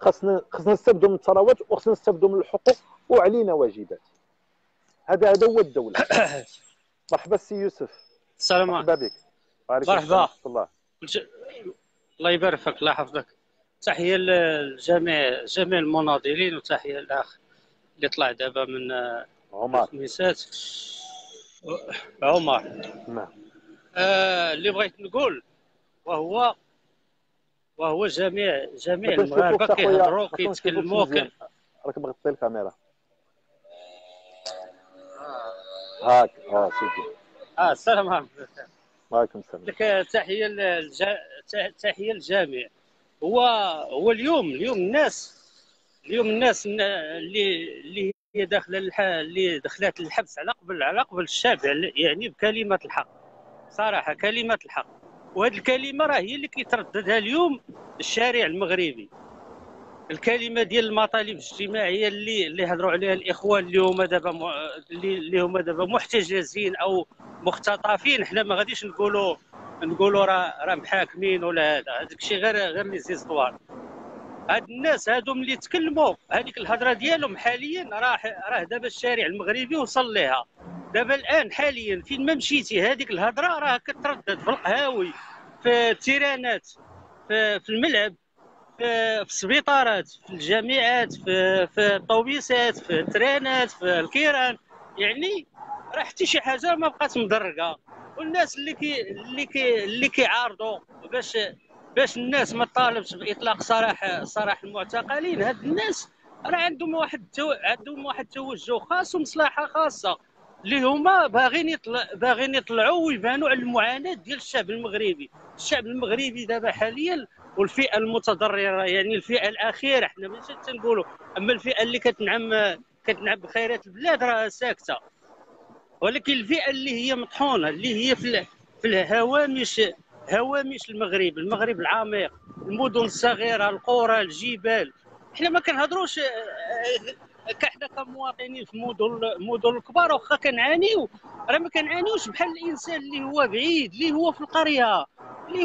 خاصنا نستافدوا من الثروات، وخاصنا نستافدوا من الحقوق، وعلينا واجبات. هذا هو الدوله. مرحبا سي يوسف. السلام مرحبا عليكم. بك. وعليكم السلام مرحبا. ورحمه الله. الله يبارك فيك، الله يحفظك. تحيه لجميع المناضلين، وتحيه للاخ اللي طلع دابا من عمر. الخميسات، عمر. نعم. اللي بغيت نقول وهو جميع ما المغاربه كنشوفوكش اخويا، كيهضروا ما كنشوفوكش كيتكلموا مزيان، راك مغطي الكاميرا. هاك سيدي. السلام عليكم. وعليكم السلام. لك تحيه للجميع. هو اليوم الناس اللي هي داخله اللي دخلت للحبس على قبل الشعب، يعني بكلمه الحق، صراحه كلمه الحق. وهذه الكلمه راه هي اللي كيترددها اليوم الشارع المغربي. الكلمه ديال المطالب الاجتماعيه اللي هضروا عليها الاخوان اللي هما دابا محتجزين او مختطفين. حنا ما غاديش نقولوا راه محاكمين ولا هذاك الشيء غير لي زيزوار. هاد الناس هادو ملي تكلموا هذيك الهضره ديالهم حاليا راه دابا الشارع المغربي وصل ليها. دابا الان حاليا فين ما مشيتي هذيك الهضره راه كتردد في القهاوي، في التيرانات، في الملعب، في السبيطارات، في الجامعات، في الطوبيسات، في الترانات، في الكيران. يعني راه حتى شي حاجه ما بقات مدرقه. والناس اللي كيعارضوا باش الناس ما تطالبش باطلاق سراح المعتقلين. هاد الناس راه عندهم واحد توجه خاص ومصلحه خاصه اللي هما باغيين يطلعوا ويبانوا على المعاناه ديال الشعب المغربي. الشعب المغربي دابا حاليا والفئه المتضرره، يعني الفئه الاخيره حنا ماشي تنقولوا، اما الفئه اللي كتنعم بخيرات البلاد راه ساكته. ولكن الفئه اللي هي مطحونه، اللي هي في هوامش المغرب العميق، المدن الصغيره، القرى، الجبال. حنا ما كنهضروش حنا كمواطنين في المدن الكبار واخا كنعانيو، راه ما كنعانيوش بحال الانسان اللي هو بعيد، اللي هو في القريه، اللي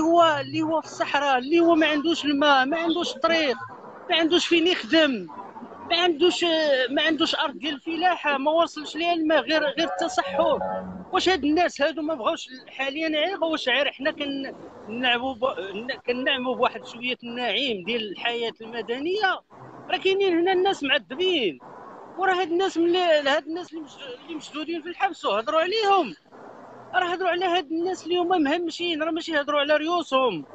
هو في الصحراء، اللي هو ما عندوش الماء، ما عندوش طريق، ما عندوش فين يخدم، ما عندوش ارض ديال الفلاحه، ما وصلش ليها الماء، غير التصحر. واش هاد الناس هادو ما بغاوش حاليا يعيقوا؟ واش غير حنا كنعموا بواحد شويه النعيم ديال الحياه المدنيه؟ راه كاينين هنا الناس معذبين. وراه هاد الناس اللي مشدودين في الحبس وهضروا عليهم، راه هضروا على هاد الناس اللي هما مهمشين، راه ماشي هضروا على ريوسهم.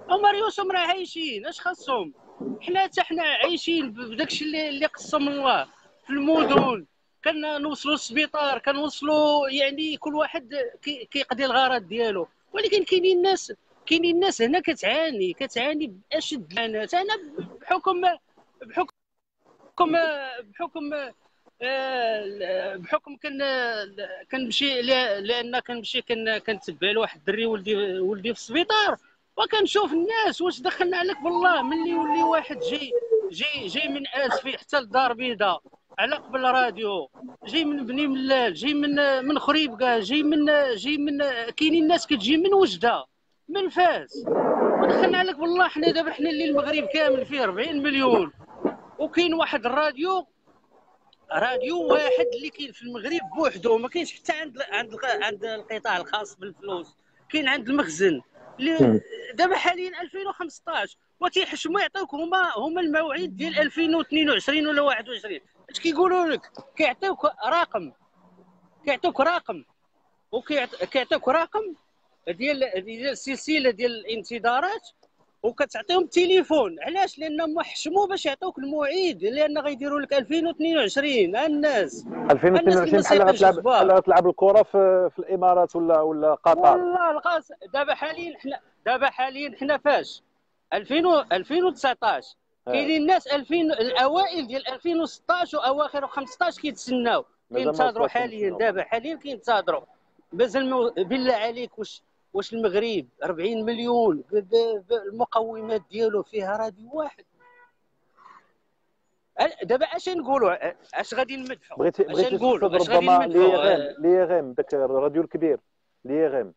هما ريوسهم راه عايشين، اش خاصهم؟ حتى حنا عايشين بداكشي اللي قسم الله في المدن. كنوصلوا للسبيطار، كنوصلوا، يعني كل واحد كيقضي الغرض ديالو. ولكن كاينين الناس هنا كتعاني باشد العنات. انا بحكم بحكم بحكم كنمشي، لان كنمشي كنتبع لواحد الدري ولدي في السبيطار، وكنشوف الناس. واش دخلنا عليك بالله ملي يولي واحد جاي من اسفي حتى للدار البيضاء على قبل راديو، جاي من بني ملال، جاي من خريبكا، جاي من كاينين ناس كتجي من وجده، من فاس. ودخلنا عليك بالله حنا دابا اللي المغرب كامل فيه 40 مليون، وكاين واحد راديو واحد اللي كاين في المغرب بوحدو، ما كاينش حتى عند القطاع الخاص بالفلوس، كاين عند المخزن اللي دابا حاليا 2015 وكيحشموا يعطيوك هما المواعيد ديال 2022 ولا 21. اش كيقولوا لك؟ كيعطيوك رقم وكيعطيوك رقم ديال السلسله ديال الانتظارات، وكتعطيهم التليفون. علاش؟ لانهم حشموا باش يعطوك المواعيد، لان غيديروا لك 2022. الناس 2022 بحال غتلعب الكره في الامارات ولا قطر. والله دابا حاليا حنا فاش 2019 كاينين الناس الاوائل ديال 2016 واواخر 15 كيتسناو، كينتظروا حاليا. دابا حاليا كينتظروا. مازال بالله عليك، واش المغرب 40 مليون بالمقومات ديالو فيها راديو واحد؟ دابا اش نقولوا؟ اش غادي نمدحوا؟ بغيتي تقصد ربما ليغيم داك الراديو الكبير ليغيم.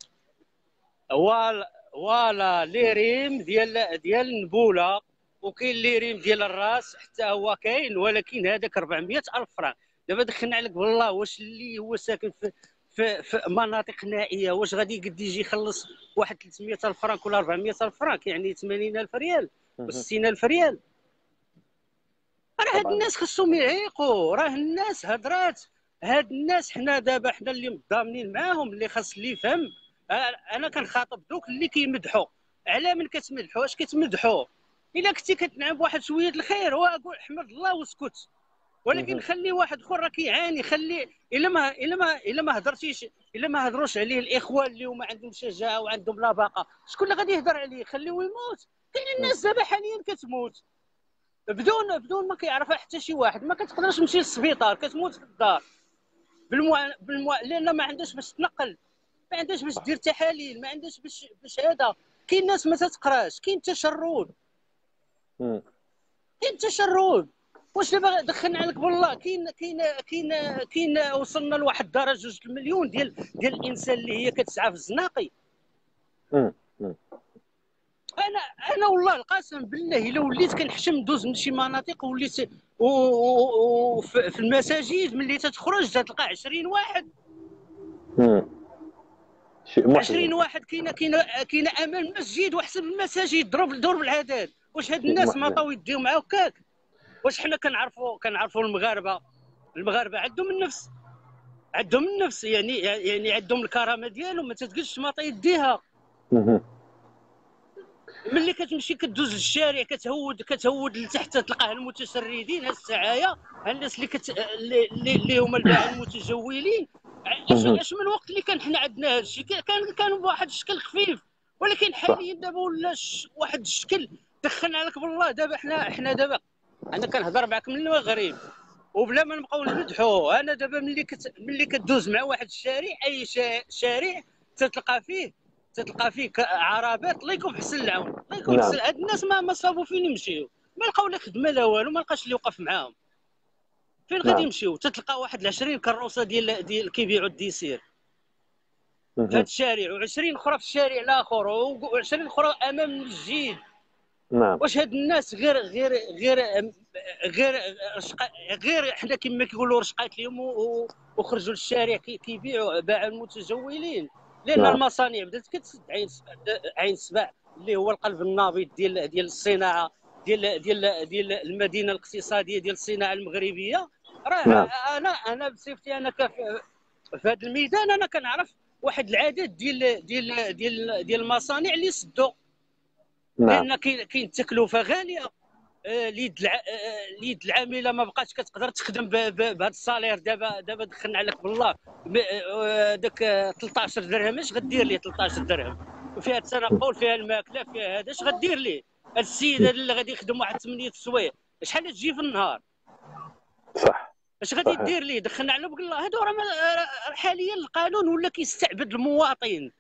فوالا ليريم ديال النبوله، وكاين ليريم ديال الراس حتى هو كاين، ولكن هذاك 400 الف فرنك. دابا دخلنا عليك بالله، واش اللي هو ساكن في مناطق نائيه واش غادي قد يجي يخلص واحد 300 الف فرنك ولا 400 الف فرنك؟ يعني 80 الف ريال و60 الف ريال. راه هاد الناس خصهم يعيقوا. راه الناس هضرات، هاد الناس حنا اللي متضامنين معاهم، اللي خاص اللي يفهم. انا كنخاطب دوك اللي كيمدحوا. على من كتمدحوا؟ اش كتمدحوا؟ الا كنتي كتنعم بواحد شويه الخير وقول احمد الله واسكت. ولكن خلي واحد اخر راه كيعاني، خلي الا ما هضروش عليه الاخوان اللي هما عندهم شجاعه وعندهم لباقه، شكون اللي غادي يهضر عليه؟ خليه يموت. كاين الناس دابا حاليا كتموت بدون ما كيعرفها حتى شي واحد. ما كتقدرش تمشي للسبيطار، كتموت في الدار لان ما عندهاش باش تنقل. ما عندهاش باش دير تحاليل، ما عندهاش باش هذا. كاين ناس ما تتقراش، كاين تشرد، كاين تشرد. واش دابا دخلنا عليك بالله؟ كاين وصلنا لواحد الدرجه 2 مليون ديال الانسان اللي هي كتسعى في الزناقي. انا والله القسم بالله الا وليت كنحشم ندوز من شي مناطق، وليت في المساجد ملي تتخرج تلقى 20 واحد. شيء محزن. 20 واحد كاينه امام المسجد وحسب المساجد، دور بالعدد. واش هاد الناس ما طاو يديهم مع هكاك؟ واش حنا كنعرفوا المغاربه عندهم النفس يعني عندهم الكرامه ديالهم، ما تتقلش ما طا يديها. ملي كتمشي كدوز الشارع كتهود لتحت تلقاه المتشردين، ها السعايه، ها الناس اللي هما الباعه المتجولين. اش من وقت اللي كان حنا عندنا هذا الشيء، كان بواحد الشكل خفيف، ولكن حاليا دابا ولا واحد الشكل. دخلنا عليك بالله. دابا حنا دابا انا كنهضر معك من المغرب وبلا ما نبقاو نمدحوا. انا دابا ملي كدوز مع واحد الشارع، اي شارع تتلقى فيه عربات. الله يكون في حسن العون، الله يكون في حسن. هاد الناس ما صابوا فين يمشيو، ما لقاو لا خدمه لا والو، ما لقاش اللي يوقف معاهم. فين غادي يمشيو؟ تتلقى واحد 20 كروسه ديال كيبيعوا الديسير في هذا الشارع، و20 اخرى في الشارع الاخر، و20 اخرى امام المسجد. واش هاد الناس غير حنا كما كيقولوا رشقات لهم وخرجوا للشارع كيبيعوا باع المتجولين؟ لان المصانع بدات كتسد. عين سبع اللي هو القلب النابض ديال الصناعه ديال المدينه الاقتصاديه ديال الصناعه المغربيه. راه انا بصفتي انا في هذا الميدان انا كنعرف واحد العدد ديال المصانع اللي سدوا. لان كاين التكلفه غاليه. اليد العامله ما بقاتش كتقدر تخدم بهذا الصالير. دابا دخلنا عليك بالله. داك 13 درهم اش غدير ليه؟ 13 درهم وفيها التنقل، فيها الماكله، فيها هذا، اش غدير ليه؟ هاد السيد هذا اللي غادي يخدم واحد 8 سوايع شحال تجي في النهار؟ صح. اش غادي دير ليه؟ دخلنا على بالله. هادو راه حاليا القانون ولا كيستعبد المواطن.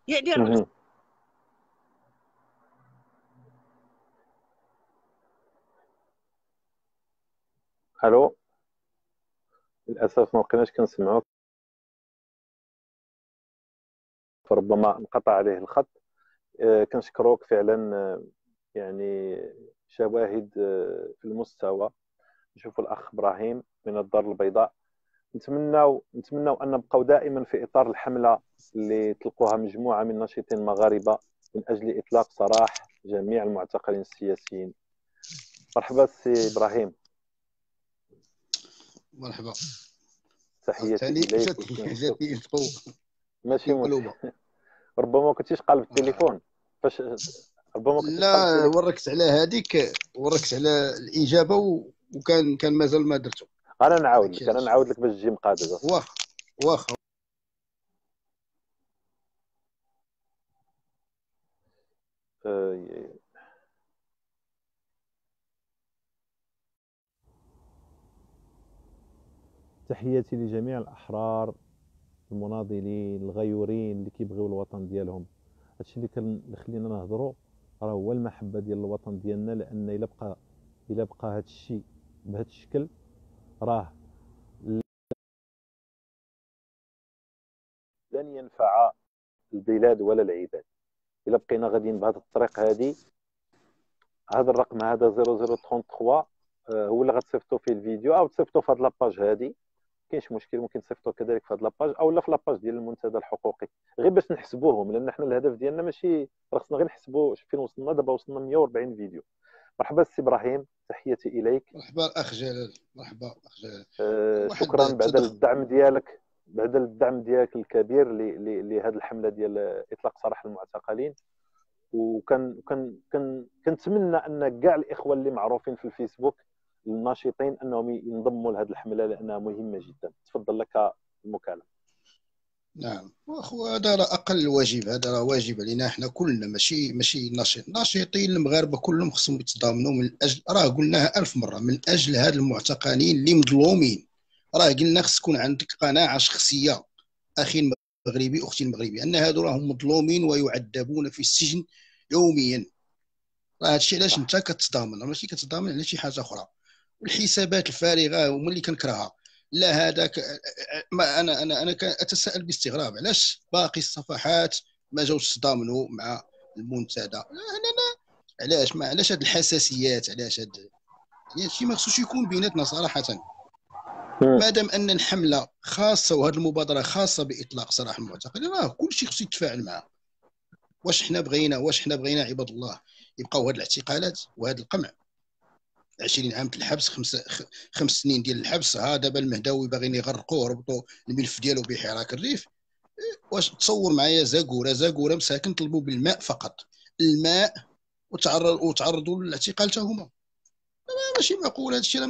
يعني الو، للاسف ما بقيناش كنسمعوك، فربما انقطع عليه الخط. كنشكروك فعلا. يعني شواهد في المستوى. نشوفوا الاخ ابراهيم من الدار البيضاء. نتمناو ان نبقاو دائما في اطار الحمله اللي طلقوها مجموعه من الناشطين المغاربه من اجل اطلاق سراح جميع المعتقلين السياسيين. مرحبا سي ابراهيم. مرحبا. تحياتي اليك. جاتني القوه. ماشي ربما كنتيش قالب التليفون فاش ربما كنت لا وركت على هذيك، وركت على الاجابه وكان مازال ما درته. انا نعاود لك باش تجي مقادة. واخا تحياتي لجميع الأحرار المناضلين الغيورين اللي كيبغيو الوطن ديالهم. هادشي اللي خلينا نهضروا راه هو المحبه ديال الوطن ديالنا، لان الا بقى هادشي بهذا الشكل راه لن ينفع البلاد ولا العباد. الا بقينا غاديين بهذه الطريق هذه. هذا الرقم هذا 0033 هو اللي غتصيفطوا فيه الفيديو، او تصيفطوا في هذه لاباج هذه، كاينش مشكل. ممكن تصيفطوا كذلك في هذه لاباج او لا في لاباج ديال المنتدى الحقوقي، غير باش نحسبوهم، لان حنا الهدف ديالنا ماشي خصنا غير نحسبوا فين وصلنا. دابا وصلنا 140 فيديو. مرحبا سي ابراهيم، تحياتي اليك. مرحبا اخ جلال. مرحبا اخ جلال. شكرا بعد الدعم ديالك الكبير لهذه الحمله ديال اطلاق سراح المعتقلين. كنتمنى ان كاع الاخوه اللي معروفين في الفيسبوك الناشطين انهم ينضموا لهذه الحمله لانها مهمه جدا. تفضل لك المكالمه. نعم واخو، هذا راه اقل واجب، هذا راه واجب علينا احنا كلنا، ماشي ناشطين المغاربه كلهم خصهم يتضامنوا من اجل، راه قلناها 1000 مره، من اجل هاد المعتقلين اللي مظلومين. راه قلنا خص تكون عندك قناعه شخصيه اخي المغربي اختي المغربي ان هادو راهم مظلومين ويعذبون في السجن يوميا. راه هادشي علاش انت كتضامن، ماشي كتضامن على شي حاجه اخرى. والحسابات الفارغه هما اللي كنكرهها. لا هذاك ما انا اتساءل باستغراب علاش باقي الصفحات ما جاوش تضامنوا مع المنتدى. علاش هاد الحساسيات، علاش هاد يعني شي ما خصوش يكون بيناتنا صراحه. ما دام ان الحمله خاصه وهذه المبادره خاصه باطلاق سراح المعتقلين، راه كل شيء خصو يتفاعل معها. واش حنا بغينا عباد الله يبقاو هاد الاعتقالات وهذا القمع 20 عام الحبس، 5 سنين ديال الحبس؟ ها دابا المهداوي باغيين يغرقوه، ربطوا الملف ديالو بحراك الريف. واش تصور معايا زاكوره مساكن طلبوا بالماء فقط، الماء، وتعرضوا للاعتقال حتى هما. ماشي معقول هذا الشيء، راه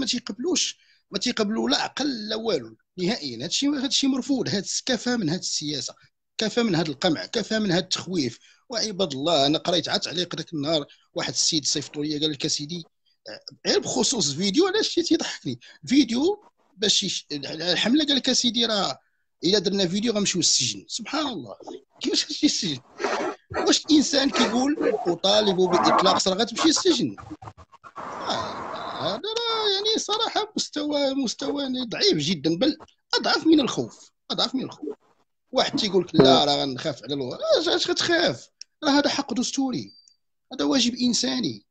ما تيقبلوا لا عقل لا والو نهائيا. هذا الشيء مرفوض. كفى من هذه السياسه، كفى من هذا القمع، كفى من هذا التخويف. وعباد الله انا قريت عاد تعليق ذاك النهار، واحد السيد صيفطوا لي قال لك سيدي غير بخصوص فيديو، علاش تيضحكني فيديو باش الحمله، قال لك سيدي راه الا درنا فيديو غنمشيو للسجن. سبحان الله، كيفاش غتمشي للسجن؟ واش الانسان كيقول اطالب باطلاق سرى غتمشي للسجن؟ هذا يعني صراحه مستوى ضعيف جدا، بل اضعف من الخوف. واحد تيقول لك لا راه غنخاف على اش غتخاف؟ راه هذا حق دستوري، هذا واجب انساني.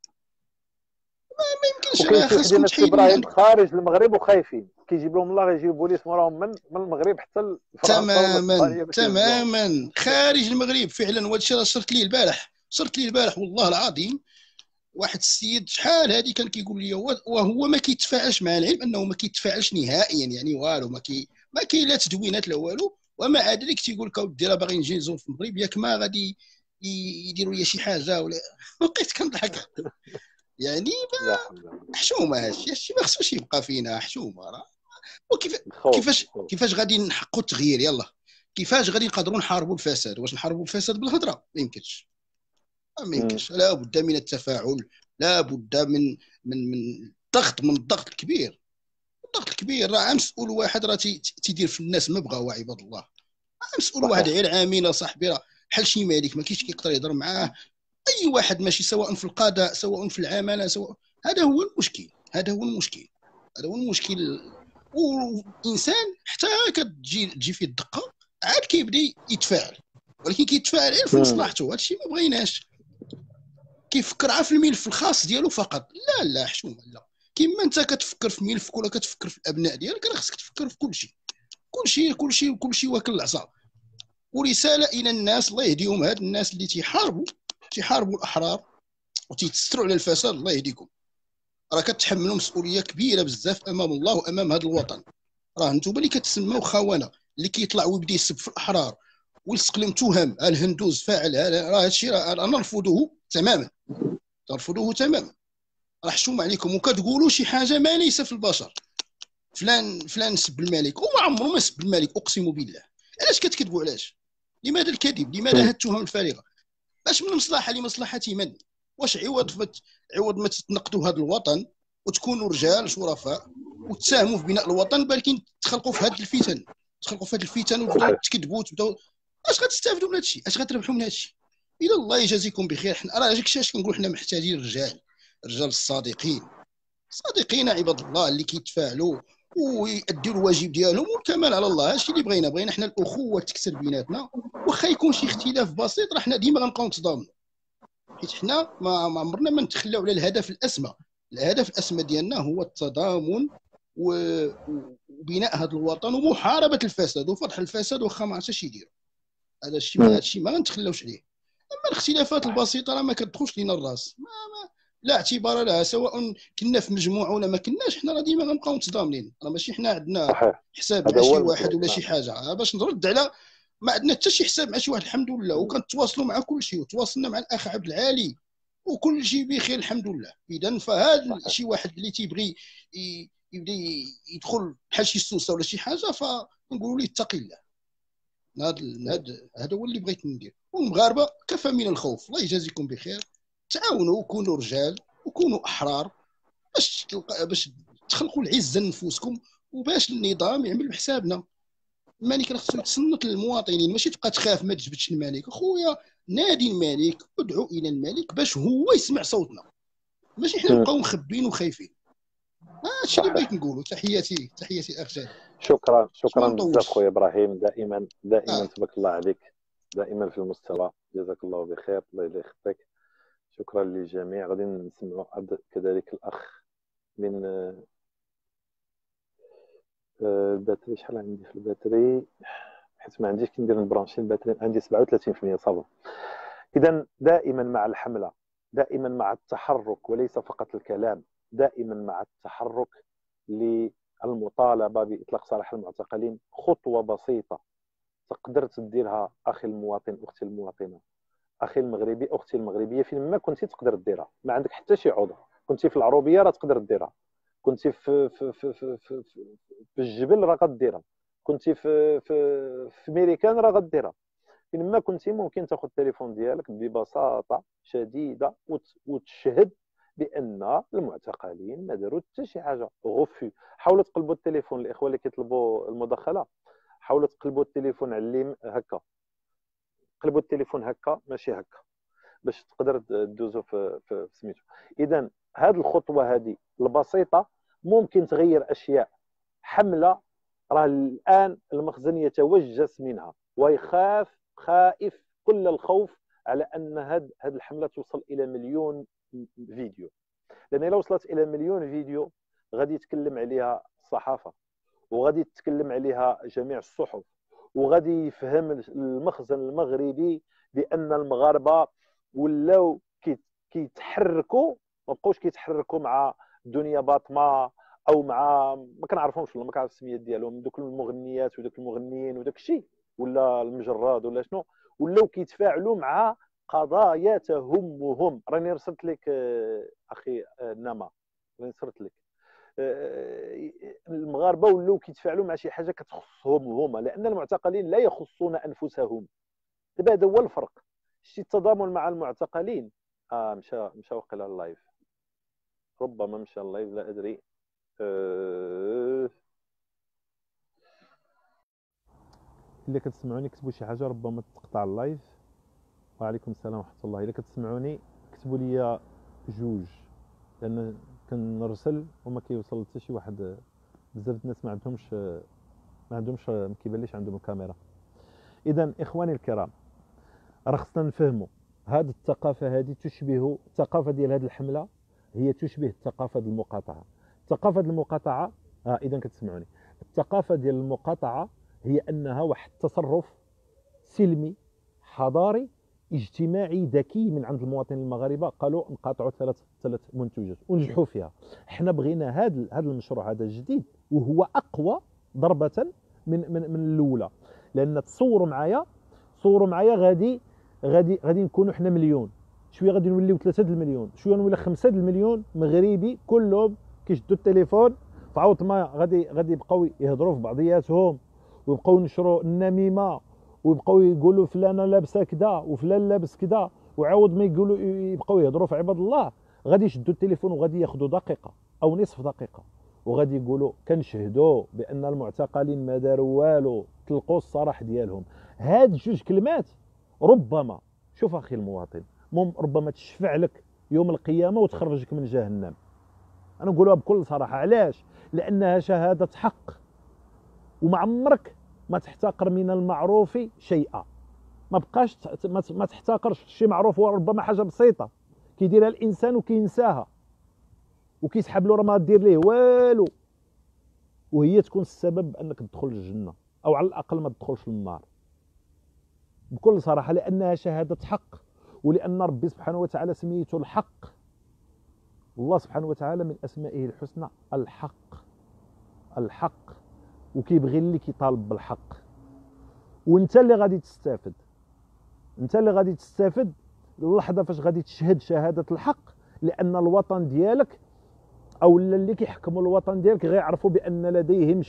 ما يمكنش. وكاين راه شي خاصكم وحدين تحيدوا من ابراهيم عندكم. خارج المغرب وخايفين، كيجيب لهم الله غيجيب بوليس وراهم من المغرب حتى لفرنسا ولا اسبانيا باش يوصلوهم. تماما خارج المغرب فعلا. وهذا الشيء صرت لي البارح والله العظيم. واحد السيد شحال هذه كان كيقول لي وهو ما كيتفاعلش مع العلم انه ما كيتفاعلش نهائيا، يعني والو ما كاين لا تدوينات لا والو. ومع ذلك تيقول لك اودي راه باغي نجي نزور في المغرب، ياك ما غادي يديروا لي شي حاجه ولا بقيت كنضحك. يعني لا حول ولا قوة. حشومه، هادشي ما خصوش يبقى فينا حشومه. راه الخوف. كيفاش غادي نحققوا التغيير؟ يلا كيفاش غادي نقدروا نحاربوا الفساد؟ واش نحاربوا الفساد بالهضره؟ ما يمكنش. لا بد من التفاعل، لا بد من الضغط الكبير. راه مسؤول واحد راه تيدير في الناس ما بغاو. عباد الله مسؤول واحد غير عامل صاحبي، راه بحال شي مالك ما كاينش كيقدر يهضر معاه اي واحد، ماشي سواء في القضاء سواء في العماله هذا هو المشكل. والانسان حتى كتجي فيه الدقه عاد كيبدا يتفاعل، ولكن كيتفاعل غير في مصلحته. هذا الشيء ما بغيناش. كيفكر في الملف الخاص ديالو فقط. لا حشومه، لا. كيما انت كتفكر في ملفك ولا كتفكر في الابناء ديالك، راه خصك تفكر في كل شيء واكل العصا. ورساله الى الناس الله يهديهم، هاد الناس اللي تيحاربوا الاحرار وتيتستروا على الفساد، الله يهديكم. راه كتحملوا مسؤوليه كبيره بزاف امام الله وامام هذا الوطن. راه انتم اللي كتسموا خونه، اللي كيطلع ويبدا يسب في الاحرار ويلصق لهم تهم الهندوز فاعل. راه هذا الشيء انا نرفضه تماما. راه حشومه عليكم وكتقولوا شي حاجه ما ليس في البشر. فلان سب الملك وما عمره ما سب الملك، اقسم بالله. علاش كتكذبوا؟ علاش؟ لماذا الكذب؟ لماذا هاد التهم الفارغه؟ باش من مصلحه لمصلحه من؟ واش عوض ما تنقذوا هذا الوطن وتكونوا رجال شرفاء وتساهموا في بناء الوطن، بالكين تخلقوا في هذه الفتن وتبداو تكذبوا وتبداو. اش غتستافدوا من هذا الشيء؟ اش غتربحوا من هذا الشيء؟ الى الله يجازيكم بخير. حنا راه داكشي كنقول، حنا محتاجين رجال الصادقين عباد الله اللي كيتفاعلوا ويؤدوا الواجب ديالهم، والكمال على الله. هادشي اللي بغينا حنا الاخوه تكثر بيناتنا. واخا يكون شي اختلاف بسيط راه حنا ديما غنبقاو نتضامنوا، حيت حنا ما عمرنا ما نتخلاو على الهدف الاسمى ديالنا هو التضامن وبناء هذا الوطن ومحاربه الفساد وفضح الفساد. واخا ما عرفتش يديروا هذا الشيء ما غنتخلاوش عليه. اما الاختلافات البسيطه راه ما كتدخلش لينا الراس، لا اعتبار لها، سواء كنا في مجموعه ولا ما كناش. حنا راه ديما غنبقاو متضامنين. راه ماشي حنا عندنا حساب مع شي واحد ولا شي حاجه باش نرد على. ما عندنا حتى شي حساب مع شي واحد الحمد لله، وكنتواصلوا مع كل شيء، وتواصلنا مع الاخ عبد العالي وكل شيء بخير الحمد لله. اذا فهذا شي واحد اللي تيبغي يبدا يدخل بحال شي سوسه ولا شي حاجه فنقولوا ليه اتقي الله. هذا هو اللي بغيت ندير. والمغاربه كفى من الخوف. الله يجازيكم بخير. تعاونوا وكونوا رجال وكونوا احرار باش تخلقوا العزه لنفوسكم وباش النظام يعمل بحسابنا. الملك راه خصو يتصنت للمواطنين، ماشي تبقى تخاف ما تجبدش الملك. اخويا نادي الملك، ادعو الى الملك باش هو يسمع صوتنا، ماشي حنا نبقاو مخبين وخايفين. هادشي اللي بغيت نقولو. تحياتي اخ جاد. شكرا ما بزاف نطولش. خويا ابراهيم، دائما آه. تبارك الله عليك، دائما في المستوى. جزاك الله بخير، الله يخطيك. شكرا للجميع. غادي نسمعوا كذلك الاخ من الباتري. شحال عندي في الباتري؟ حيت ما عنديش كي ندير نبرانشي الباتري، عندي 37% صافا. اذا دائما مع الحمله، دائما مع التحرك وليس فقط الكلام، دائما مع التحرك للمطالبه باطلاق سراح المعتقلين. خطوه بسيطه تقدر تديرها اخي المواطن، اختي المواطنه، اخي المغربي، اختي المغربيه، فين ما كنتي تقدر ديرها، ما عندك حتى شي عذر. كنتي في العروبيه راه تقدر ديرها، كنتي في الجبل راه غديرها، كنتي في ميريكان راه غديرها. فين ما كنتي ممكن تاخذ التليفون ديالك ببساطه شديده وتشهد بان المعتقلين ما داروا حتى شي حاجه. غفي. حاولوا تقلبوا التليفون، الاخوه اللي كيطلبوا المداخله، حاولوا تقلبوا التليفون على اليمين هكا، قلبوا التليفون هكا ماشي هكا، باش تقدر تدوزو في سميتو. اذا هذه الخطوه هذه البسيطه ممكن تغير اشياء. حمله راه الان المخزن يتوجس منها خائف كل الخوف على ان هذه الحمله توصل الى مليون فيديو، لان الا وصلت الى مليون فيديو غادي يتكلم عليها الصحافه، وغادي تتكلم عليها جميع الصحف، وغادي يفهم المخزن المغربي بان المغاربه ولاو كيتحركوا، ما بقوش كيتحركوا مع دنيا باطمه او مع ما كنعرفهمش والله، ما كنعرف السميات ديالهم، دوك المغنيات ودوك المغنيين وداك الشيء، ولا المجرد ولا شنو، ولاو كيتفاعلوا مع قضايا تهمهم. راني رسلت لك اخي نما، راني رسلت لك المغاربه ولاو كيتفاعلوا مع شي حاجه كتخصهم هما، لان المعتقلين لا يخصون انفسهم. دابا هذا هو الفرق. شتي التضامن مع المعتقلين. مشى وقيلا اللايف، ربما مشى اللايف لا ادري. الا كتسمعوني كتبوا شي حاجه، ربما تقطع اللايف. وعليكم السلام ورحمه الله. الا كتسمعوني كتبوا لي جوج، لان كنرسل وما كيوصل حتى شي واحد. بزاف الناس ما عندهمش ما كيبانليش عندهم الكاميرا. اذا اخواني الكرام، راه خصنا نفهموا هذه الثقافه هذه تشبه الثقافه ديال هذه الحمله، هي تشبه ثقافه المقاطعه. ثقافه المقاطعه اذا كتسمعوني، الثقافه ديال المقاطعه هي انها واحد التصرف سلمي حضاري اجتماعي ذكي من عند المواطنين المغاربه. قالوا نقاطعوا ثلاث منتوجات ونجحوا فيها. احنا بغينا هذا المشروع هذا الجديد، وهو اقوى ضربه من الاولى. لان تصوروا معايا غادي نكونوا احنا مليون، شويه غادي نوليو 3 المليون، شويه نولي 5 المليون مغربي كلهم كيشدوا التليفون في عوض ما غادي يبقاو يهضروا في بعضياتهم، ويبقاو ينشروا النميمه، ويبقاو يقولوا فلانه لابسه كذا وفلان لابس كذا، وعوض ما يقولوا يبقاو يهضروا في عباد الله، غادي يشدوا التليفون وغادي ياخذوا دقيقه او نصف دقيقه، وغادي يقولوا كنشهدوا بان المعتقلين ما داروا والو، طلقوا السراح ديالهم. هاد جوج كلمات ربما، شوف اخي المواطن، ربما تشفع لك يوم القيامه وتخرجك من جهنم. انا نقولها بكل صراحه. علاش؟ لانها شهاده حق، وما عمرك ما تحتقر من المعروف شيئا. ما بقاش ما تحتقرش شي معروف، هو ربما حاجه بسيطه كيديرها الانسان وكينساها وكيسحب له راه ما دير ليه والو، وهي تكون السبب انك تدخل الجنه، او على الاقل ما تدخلش للنار بكل صراحه، لانها شهاده حق، ولان ربي سبحانه وتعالى سميته الحق. الله سبحانه وتعالى من اسمائه الحسنى الحق، وكيبغي اللي كيطالب بالحق. وانت اللي غادي تستافد اللحظه فاش غادي تشهد شهاده الحق، لان الوطن ديالك او اللي كيحكموا الوطن ديالك غيعرفوا بان لديهم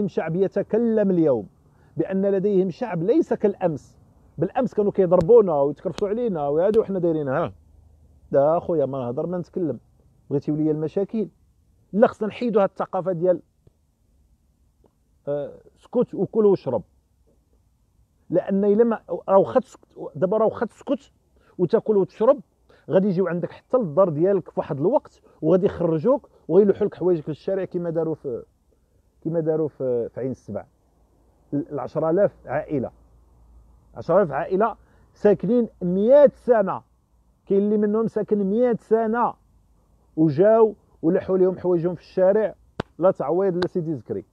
شعب يتكلم اليوم، بان لديهم شعب ليس كالامس. بالامس كانوا كيضربونا ويتكرفسوا علينا وهادو وحنا دايرينها. لا اخويا، ما نهضر ما نتكلم. بغيتيو ليا المشاكل؟ لا، خصنا نحيدوا هاد الثقافه ديال اسكت وكل واشرب. لان الا ما راه واخا دابا راه واخا تسكت وتاكل وتشرب غادي يجيو عندك حتى للدار ديالك في واحد الوقت وغادي يخرجوك وغيلوحوا لك حوايجك للشارع كما داروا في عين السبع. 10,000 عائله 10,000 عائله ساكنين 100 سنه، كاين اللي منهم ساكن 100 سنه وجاو ولحوا لهم حوايجهم في الشارع. لا تعويض لا سيدي ذكري،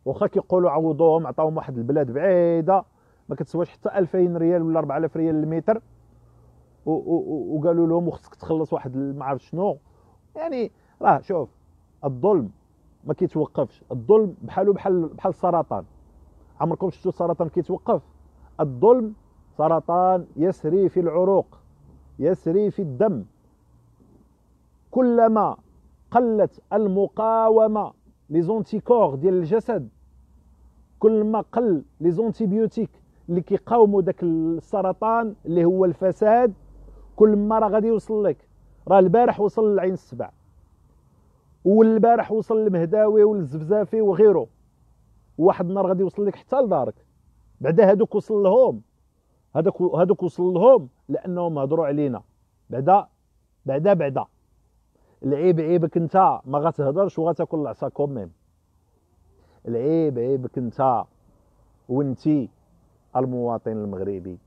واخا كيقولوا عوضوهم عطاوهم واحد البلاد بعيده ما كتسواش حتى 2000 ريال ولا 4000 ريال المتر، وقالوا لهم وخصك تخلص واحد ما عرف شنو. يعني راه شوف، الظلم ما كيتوقفش. الظلم بحال السرطان. عمركم شفتوا السرطان كيتوقف؟ الظلم سرطان يسري في العروق، يسري في الدم. كلما قلت المقاومه لي زونتيكور ديال الجسد، كل ما قل لي زونتيبيوتيك اللي كيقاوموا داك السرطان اللي هو الفساد، كل ما راه غادي يوصل لك. راه البارح وصل لعين السبع، والبارح وصل للمهداوي والزفزافي وغيره، واحد النهار غادي يوصل لك حتى لدارك. بعدا هادوك وصل لهم، هادوك وصل لهم لانهم هضروا علينا. بعدا العيب عيبك انت، ما غتهضرش وغتاكل العصا كوميم. العيب عيبك انت وانتي المواطن المغربي.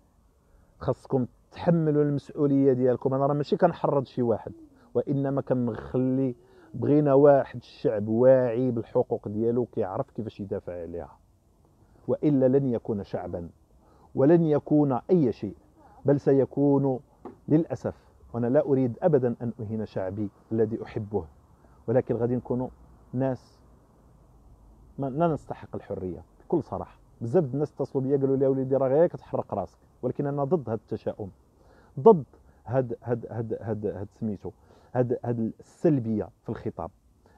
خاصكم تحملوا المسؤوليه ديالكم. انا راه ماشي كنحرض شي واحد، وانما كنخلي بغينا واحد الشعب واعي بالحقوق ديالو كيعرف كيفاش يدافع عليها، والا لن يكون شعبا ولن يكون اي شيء، بل سيكون للاسف. وانا لا اريد ابدا ان اهين شعبي الذي احبه، ولكن غادي نكونوا ناس لا نستحق الحريه بكل صراحه. بزاف الناس اتصلوا بيا قالوا لي وليدي راه غير كتحرق راسك، ولكن انا ضد هذا التشاؤم، ضد هاد سميتو هاد السلبيه في الخطاب.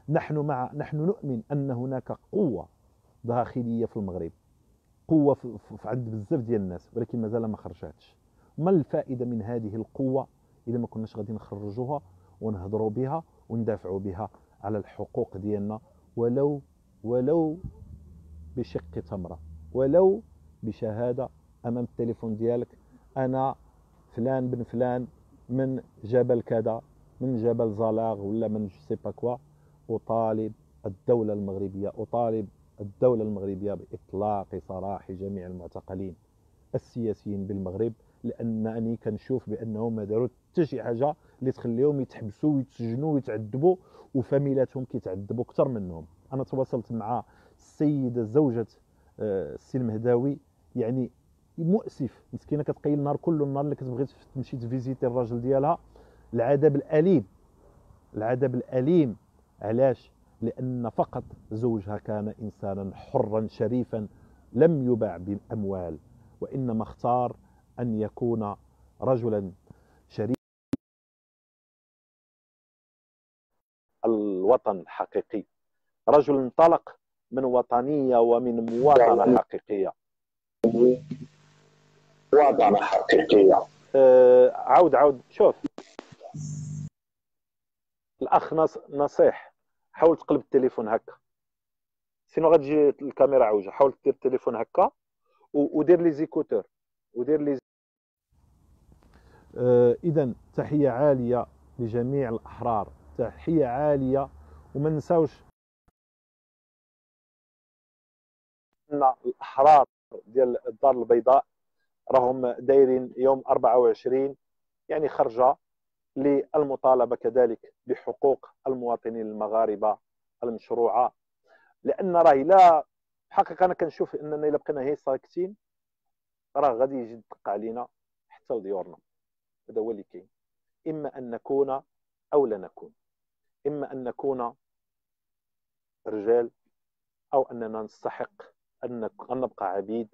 نحن نؤمن ان هناك قوه داخليه في المغرب، قوه في عند بزاف ديال الناس، ولكن مازال ما خرجاتش. ما الفائده من هذه القوه اذا ما كناش غادي نخرجوها ونهضروا بها وندافعوا بها على الحقوق ديالنا، ولو بشق تمره، ولو بشهاده امام التليفون ديالك. انا فلان بن فلان من جبل كذا، من جبل زلاغ، ولا من جو سي با كوا، اطالب الدوله المغربيه باطلاق سراح جميع المعتقلين السياسيين بالمغرب، لانني كنشوف بانهم ما داروا حتى شي حاجه اللي تخليهم يتحبسوا ويتسجنوا ويتعذبوا، وفاميلاتهم كيتعذبوا اكثر منهم. انا تواصلت مع السيده زوجة السي المهداوي، يعني مؤسف، مسكينه كتقيل النهار كله، النهار اللي كتبغي تمشي تفيزيتي الراجل ديالها. العذاب الاليم. علاش؟ لان فقط زوجها كان انسانا حرا شريفا لم يباع باموال، وانما اختار ان يكون رجلا شريفا. الوطن حقيقي، رجل انطلق من وطنيه ومن مواطنه حقيقيه. عاود شوف الاخ نصيح، حاول تقلب التليفون هكا، سينو غتجي الكاميرا عوجه. حاول دير التليفون هكا ودير لي زيكوتور ودير لي. اذا تحيه عاليه لجميع الاحرار، تحيه عاليه. وما نساوش ان الاحرار ديال الدار البيضاء راهم دايرين يوم 24 يعني خرجه للمطالبه كذلك بحقوق المواطنين المغاربه المشروعه. لان راه الا حقيقه انا كنشوف اننا الا بقينا هي ساكتين راه غادي يجي يدق علينا حتى لديورنا. هذا هو اللي كاين. اما ان نكون او لا نكون، اما ان نكون رجال او اننا نستحق ان نبقى عبيد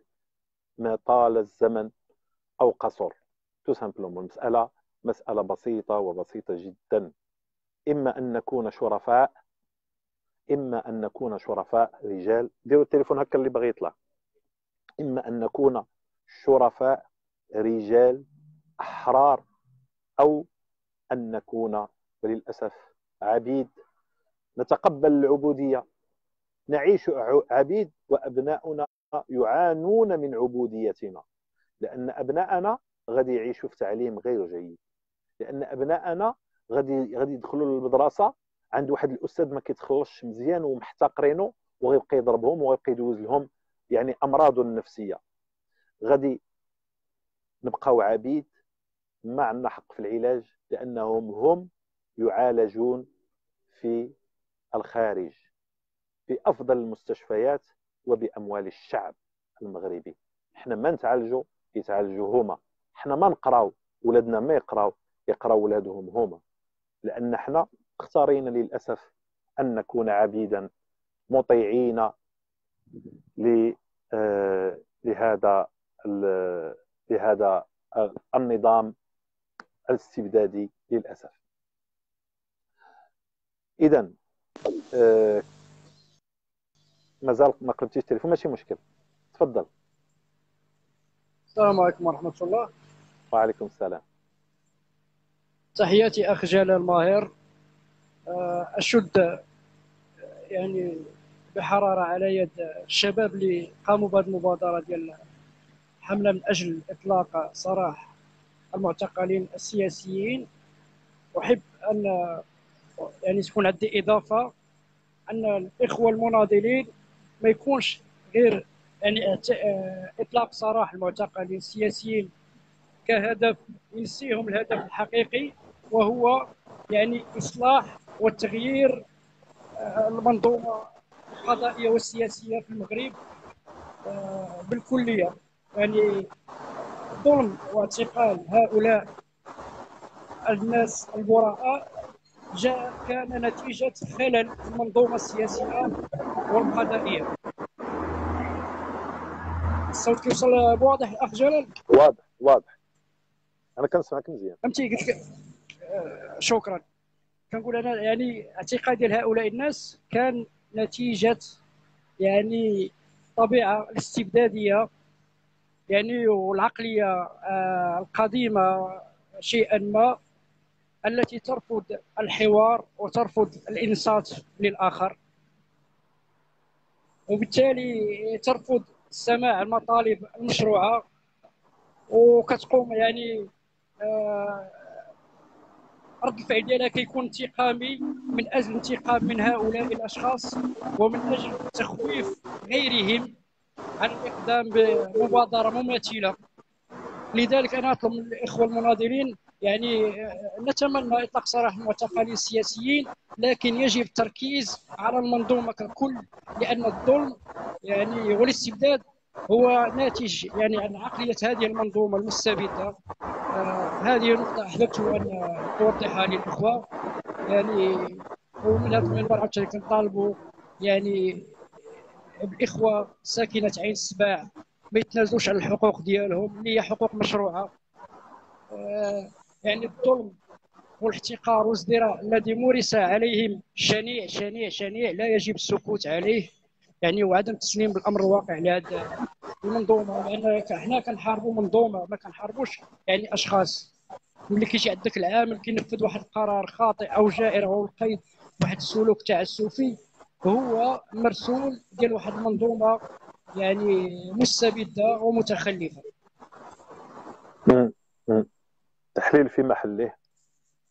ما طال الزمن او قصر. تو سامبلومون مساله بسيطه وبسيطه جدا. اما ان نكون شرفاء، رجال. ديروا التليفون هكا اللي بغى يطلع. اما ان نكون شرفاء رجال احرار، او ان نكون وللاسف عبيد نتقبل العبوديه نعيش عبيد وأبناؤنا يعانون من عبوديتنا، لأن أبناءنا غادي يعيشوا في تعليم غير جيد، لأن أبناءنا غادي يدخلوا للمدرسة عند واحد الأستاذ ما كيتخلصش مزيان ومحتقرينه، وغيبقى يضربهم وغيبقى يدوز لهم يعني أمراض نفسية. غادي نبقاو عبيد، ما عندنا حق في العلاج، لأنهم هم يعالجون في الخارج في أفضل المستشفيات وبأموال الشعب المغربي. احنا ما نتعالجوا، يتعالجوا هما. احنا ما نقراو، ولادنا ما يقراو ولادهم هما، لأن احنا اختارينا للأسف أن نكون عبيدا مطيعين لهذا لهذا النظام الاستبدادي للأسف. إذا مازال ما قلبتيش التليفون، ماشي مشكل، تفضل. السلام عليكم ورحمة الله. وعليكم السلام. تحياتي أخ جلال ماهر. أشد يعني بحرارة على يد الشباب اللي قاموا بهذه المبادرة ديال حملة من أجل إطلاق سراح المعتقلين السياسيين. أحب أن يعني تكون عندي إضافة أن الإخوة المناضلين ما يكونش غير يعني إطلاق سراح المعتقلين السياسيين كهدف ينسيهم الهدف الحقيقي، وهو يعني إصلاح وتغيير المنظومة القضائية والسياسية في المغرب بالكلية. يعني ظلم واعتقال هؤلاء الناس البراء كان نتيجة خلل في المنظومة السياسية والقضائية. الصوت كيوصل بواضح الأخ جلال؟ واضح، أنا كنسمعك مزيان. فهمتي؟ قلت لك شكرا. كنقول أنا يعني اعتقاد ديال هؤلاء الناس كان نتيجة يعني الطبيعة الاستبدادية يعني والعقلية القديمة شيئا ما، التي ترفض الحوار وترفض الإنصات للآخر، وبالتالي ترفض سماع المطالب المشروعة، وكتقوم يعني رد الفعل ديالها كيكون انتقامي من اجل انتقام من هؤلاء الاشخاص ومن اجل تخويف غيرهم عن الاقدام بمبادره مماثله. لذلك انا اطلب من الاخوه المناضلين يعني نتمنى اطلاق سراح المعتقلين السياسيين، لكن يجب التركيز على المنظومه ككل، لان الظلم يعني والاستبداد هو ناتج يعني عن عقليه هذه المنظومه المستبده. هذه نقطة أحببت أن أوضحها للإخوة يعني. ومن هذا المنبر عاوتاني كنطالبوا يعني بالإخوة ساكنة عين السباع ما يتنازلوش على الحقوق ديالهم اللي هي حقوق مشروعة. يعني الظلم والاحتقار والازدراء الذي مورس عليهم شنيع شنيع شنيع لا يجب السكوت عليه يعني، وعدم التسليم بالأمر الواقع لهذا المنظومه، لان حنا كنحاربوا منظومه ما كنحاربوش يعني اشخاص. ملي كيجي عندك العامل كينفذ واحد القرار خاطئ او جائر او القيد واحد السلوك تعسفي، هو مرسول ديال واحد المنظومه يعني مستبده ومتخلفه. تحليل في محله،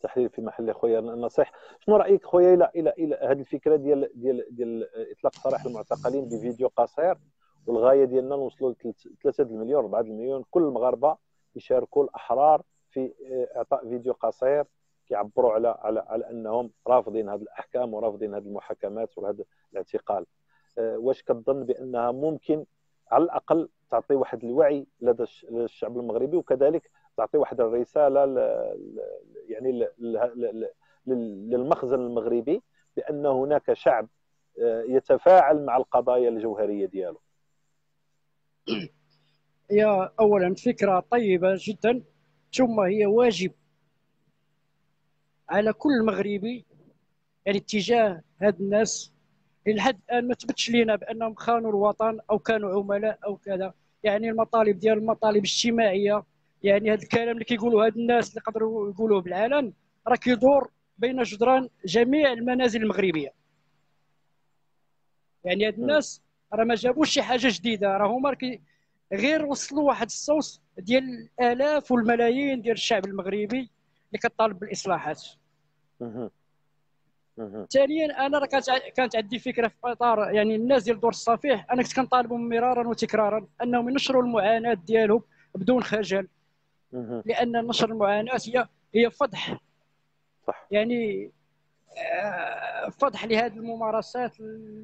تحليل في محله خويا النصيح. شنو رايك خويا الى هذه الفكره ديال اطلاق سراح المعتقلين بفيديو قصير، والغايه ديالنا نوصلوا ل 3 المليون 4 المليون كل المغاربه يشاركوا الاحرار في اعطاء فيديو قصير كيعبروا على انهم رافضين هذه الاحكام ورافضين هذه المحاكمات وهذا الاعتقال. واش كتظن بانها ممكن على الاقل تعطي واحد الوعي لدى الشعب المغربي، وكذلك تعطي واحد الرساله يعني للمخزن المغربي بان هناك شعب يتفاعل مع القضايا الجوهريه ديالو؟ هي اولا فكره طيبه جدا، ثم هي واجب على كل مغربي يعني اتجاه هاد الناس لحد الان ما تبتش لينا بانهم خانوا الوطن او كانوا عملاء او كذا. يعني المطالب ديال المطالب الاجتماعيه، يعني هذا الكلام اللي كيقولوا هاد الناس اللي قدروا يقولوه بالعلن راه كيدور بين جدران جميع المنازل المغربيه. يعني هاد الناس راه ما جابوش شي حاجه جديده، راه هما غير وصلوا واحد الصوت ديال الالاف والملايين ديال الشعب المغربي اللي كطالب بالاصلاحات. ثانيا انا راه كانت عندي فكره في اطار يعني الناس ديال دور الصفيح، انا كنت كنطالبهم مرارا وتكرارا انهم ينشروا المعاناه ديالهم بدون خجل، لان نشر المعاناه هي فضح. صح. يعني فضح لهذه الممارسات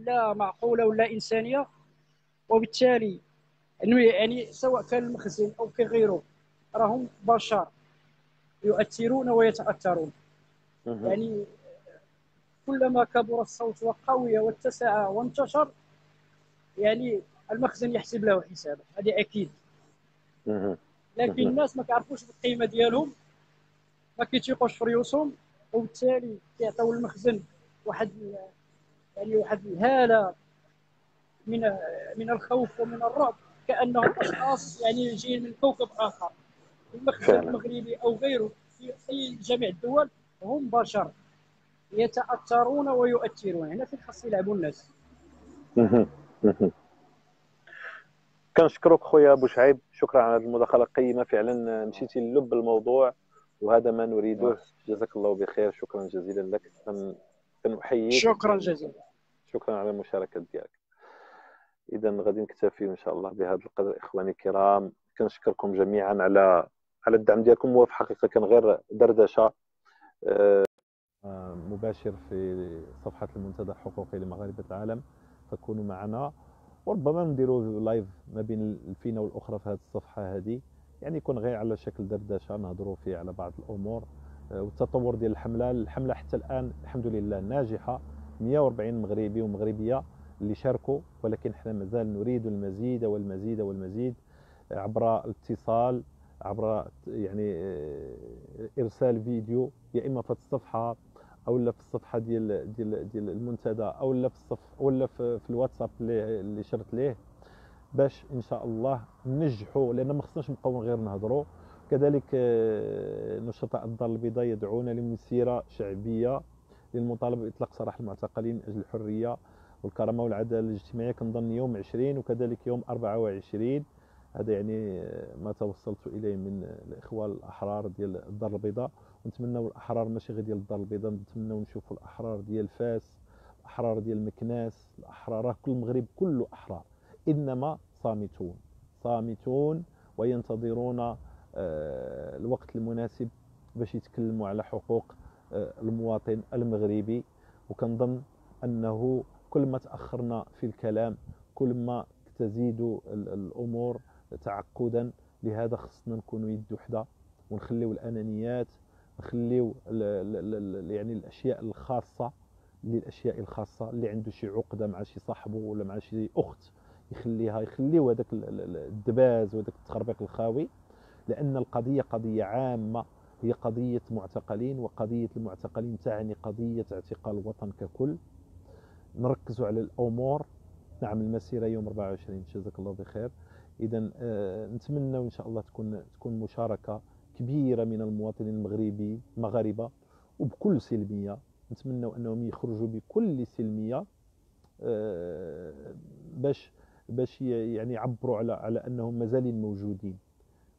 لا معقوله ولا انسانيه. وبالتالي انه يعني سواء كان المخزن او كغيره راهم بشر يؤثرون ويتاثرون. يعني كلما كبر الصوت وقوي واتسع وانتشر، يعني المخزن يحسب له حسابه، هذه اكيد. لكن الناس ما كيعرفوش القيمه ديالهم، ما كيتيقوش في ريوسهم، وبالتالي كيعطيو المخزن واحد الهاله من الخوف ومن الرعب، كانهم اشخاص يعني جايين من كوكب اخر. المخزن المغربي او غيره في جميع الدول هم بشر يتاثرون ويؤثرون. هنا فين خاص يلعبوا الناس. كنشكرك خويا بوشعيب، شكرا على هذه المداخله القيمه، فعلا مشيتي للب الموضوع وهذا ما نريده. جزاك الله بخير، شكرا جزيلا لك، كنحييك. شكرا جزيلا. شكرا على المشاركه ديالك. اذا غادي نكتفي ان شاء الله بهذا القدر. اخواني الكرام، كنشكركم جميعا على الدعم ديالكم. هو في الحقيقه كان غير دردشه مباشر في صفحه المنتدى الحقوقي لمغاربه العالم، فكونوا معنا، وربما نديروا لايف ما بين الفينه والاخرى في هذه الصفحه هذه، يعني يكون غير على شكل دردشه نهضروا فيه على بعض الامور والتطور ديال الحمله حتى الان الحمد لله ناجحه. 140 مغربي ومغربيه اللي شاركوا، ولكن احنا مازال نريد المزيد والمزيد والمزيد عبر الاتصال، عبر يعني ارسال فيديو، يا اما في الصفحه او لا في الصفحه ديال المنتدى او لا في الصف ولا في الواتساب اللي شرت ليه، باش ان شاء الله ننجحوا. لان ما خصناش نبقاو غير نهضروا. كذلك نشطاء الدار البيضاء يدعون لمسيره شعبيه للمطالبه باطلاق سراح المعتقلين من اجل الحريه والكرامه والعداله الاجتماعيه. كنظن يوم 20 وكذلك يوم 24. هذا يعني ما توصلت اليه من الاخوه الاحرار ديال الدار البيضاء، ونتمنوا الاحرار ماشي غير ديال الدار البيضاء، نتمنوا نشوفوا الاحرار ديال فاس، الاحرار ديال مكناس، الاحرار كل المغرب كله احرار، انما صامتون وينتظرون الوقت المناسب باش يتكلموا على حقوق المواطن المغربي. وكنظن انه كل ما تاخرنا في الكلام كل ما تزيد الامور تعقدا. لهذا خصنا نكونوا يد وحده ونخليو الانانيات، نخليو يعني الاشياء الخاصه اللي عنده شي عقده مع شي صاحبه ولا مع شي اخت يخليو هذاك الدباز وهذاك التخربيق الخاوي، لان القضيه قضيه عامه، هي قضيه معتقلين، وقضيه المعتقلين تعني قضيه اعتقال الوطن ككل. نركزوا على الامور. نعم المسيره يوم 24. جزاك الله بخير. اذا نتمنى ان شاء الله تكون مشاركه كبيره من المواطنين المغاربه وبكل سلميه. نتمنى انهم يخرجوا بكل سلميه باش يعني يعبروا على انهم مازالين موجودين،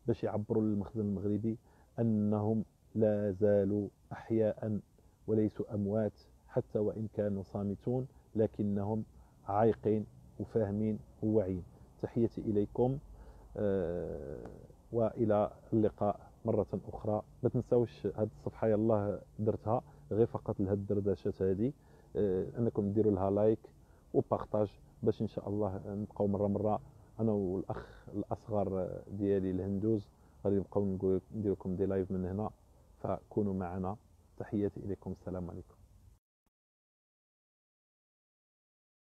باش يعبروا للمخزن المغربي انهم لا زالوا احياء وليسوا اموات، حتى وان كانوا صامتون لكنهم عايقين وفاهمين وواعيين. تحياتي اليكم والى اللقاء مره اخرى. ما تنساوش هذه الصفحه يلاه درتها غير فقط لهاد الدردشات هذه، انكم ديروا لها لايك وبارطاج باش ان شاء الله نبقاو مره انا والاخ الاصغر ديالي الهندوز غادي نبقاو ندير لكم دي لايف من هنا، فكونوا معنا. تحياتي اليكم، السلام عليكم.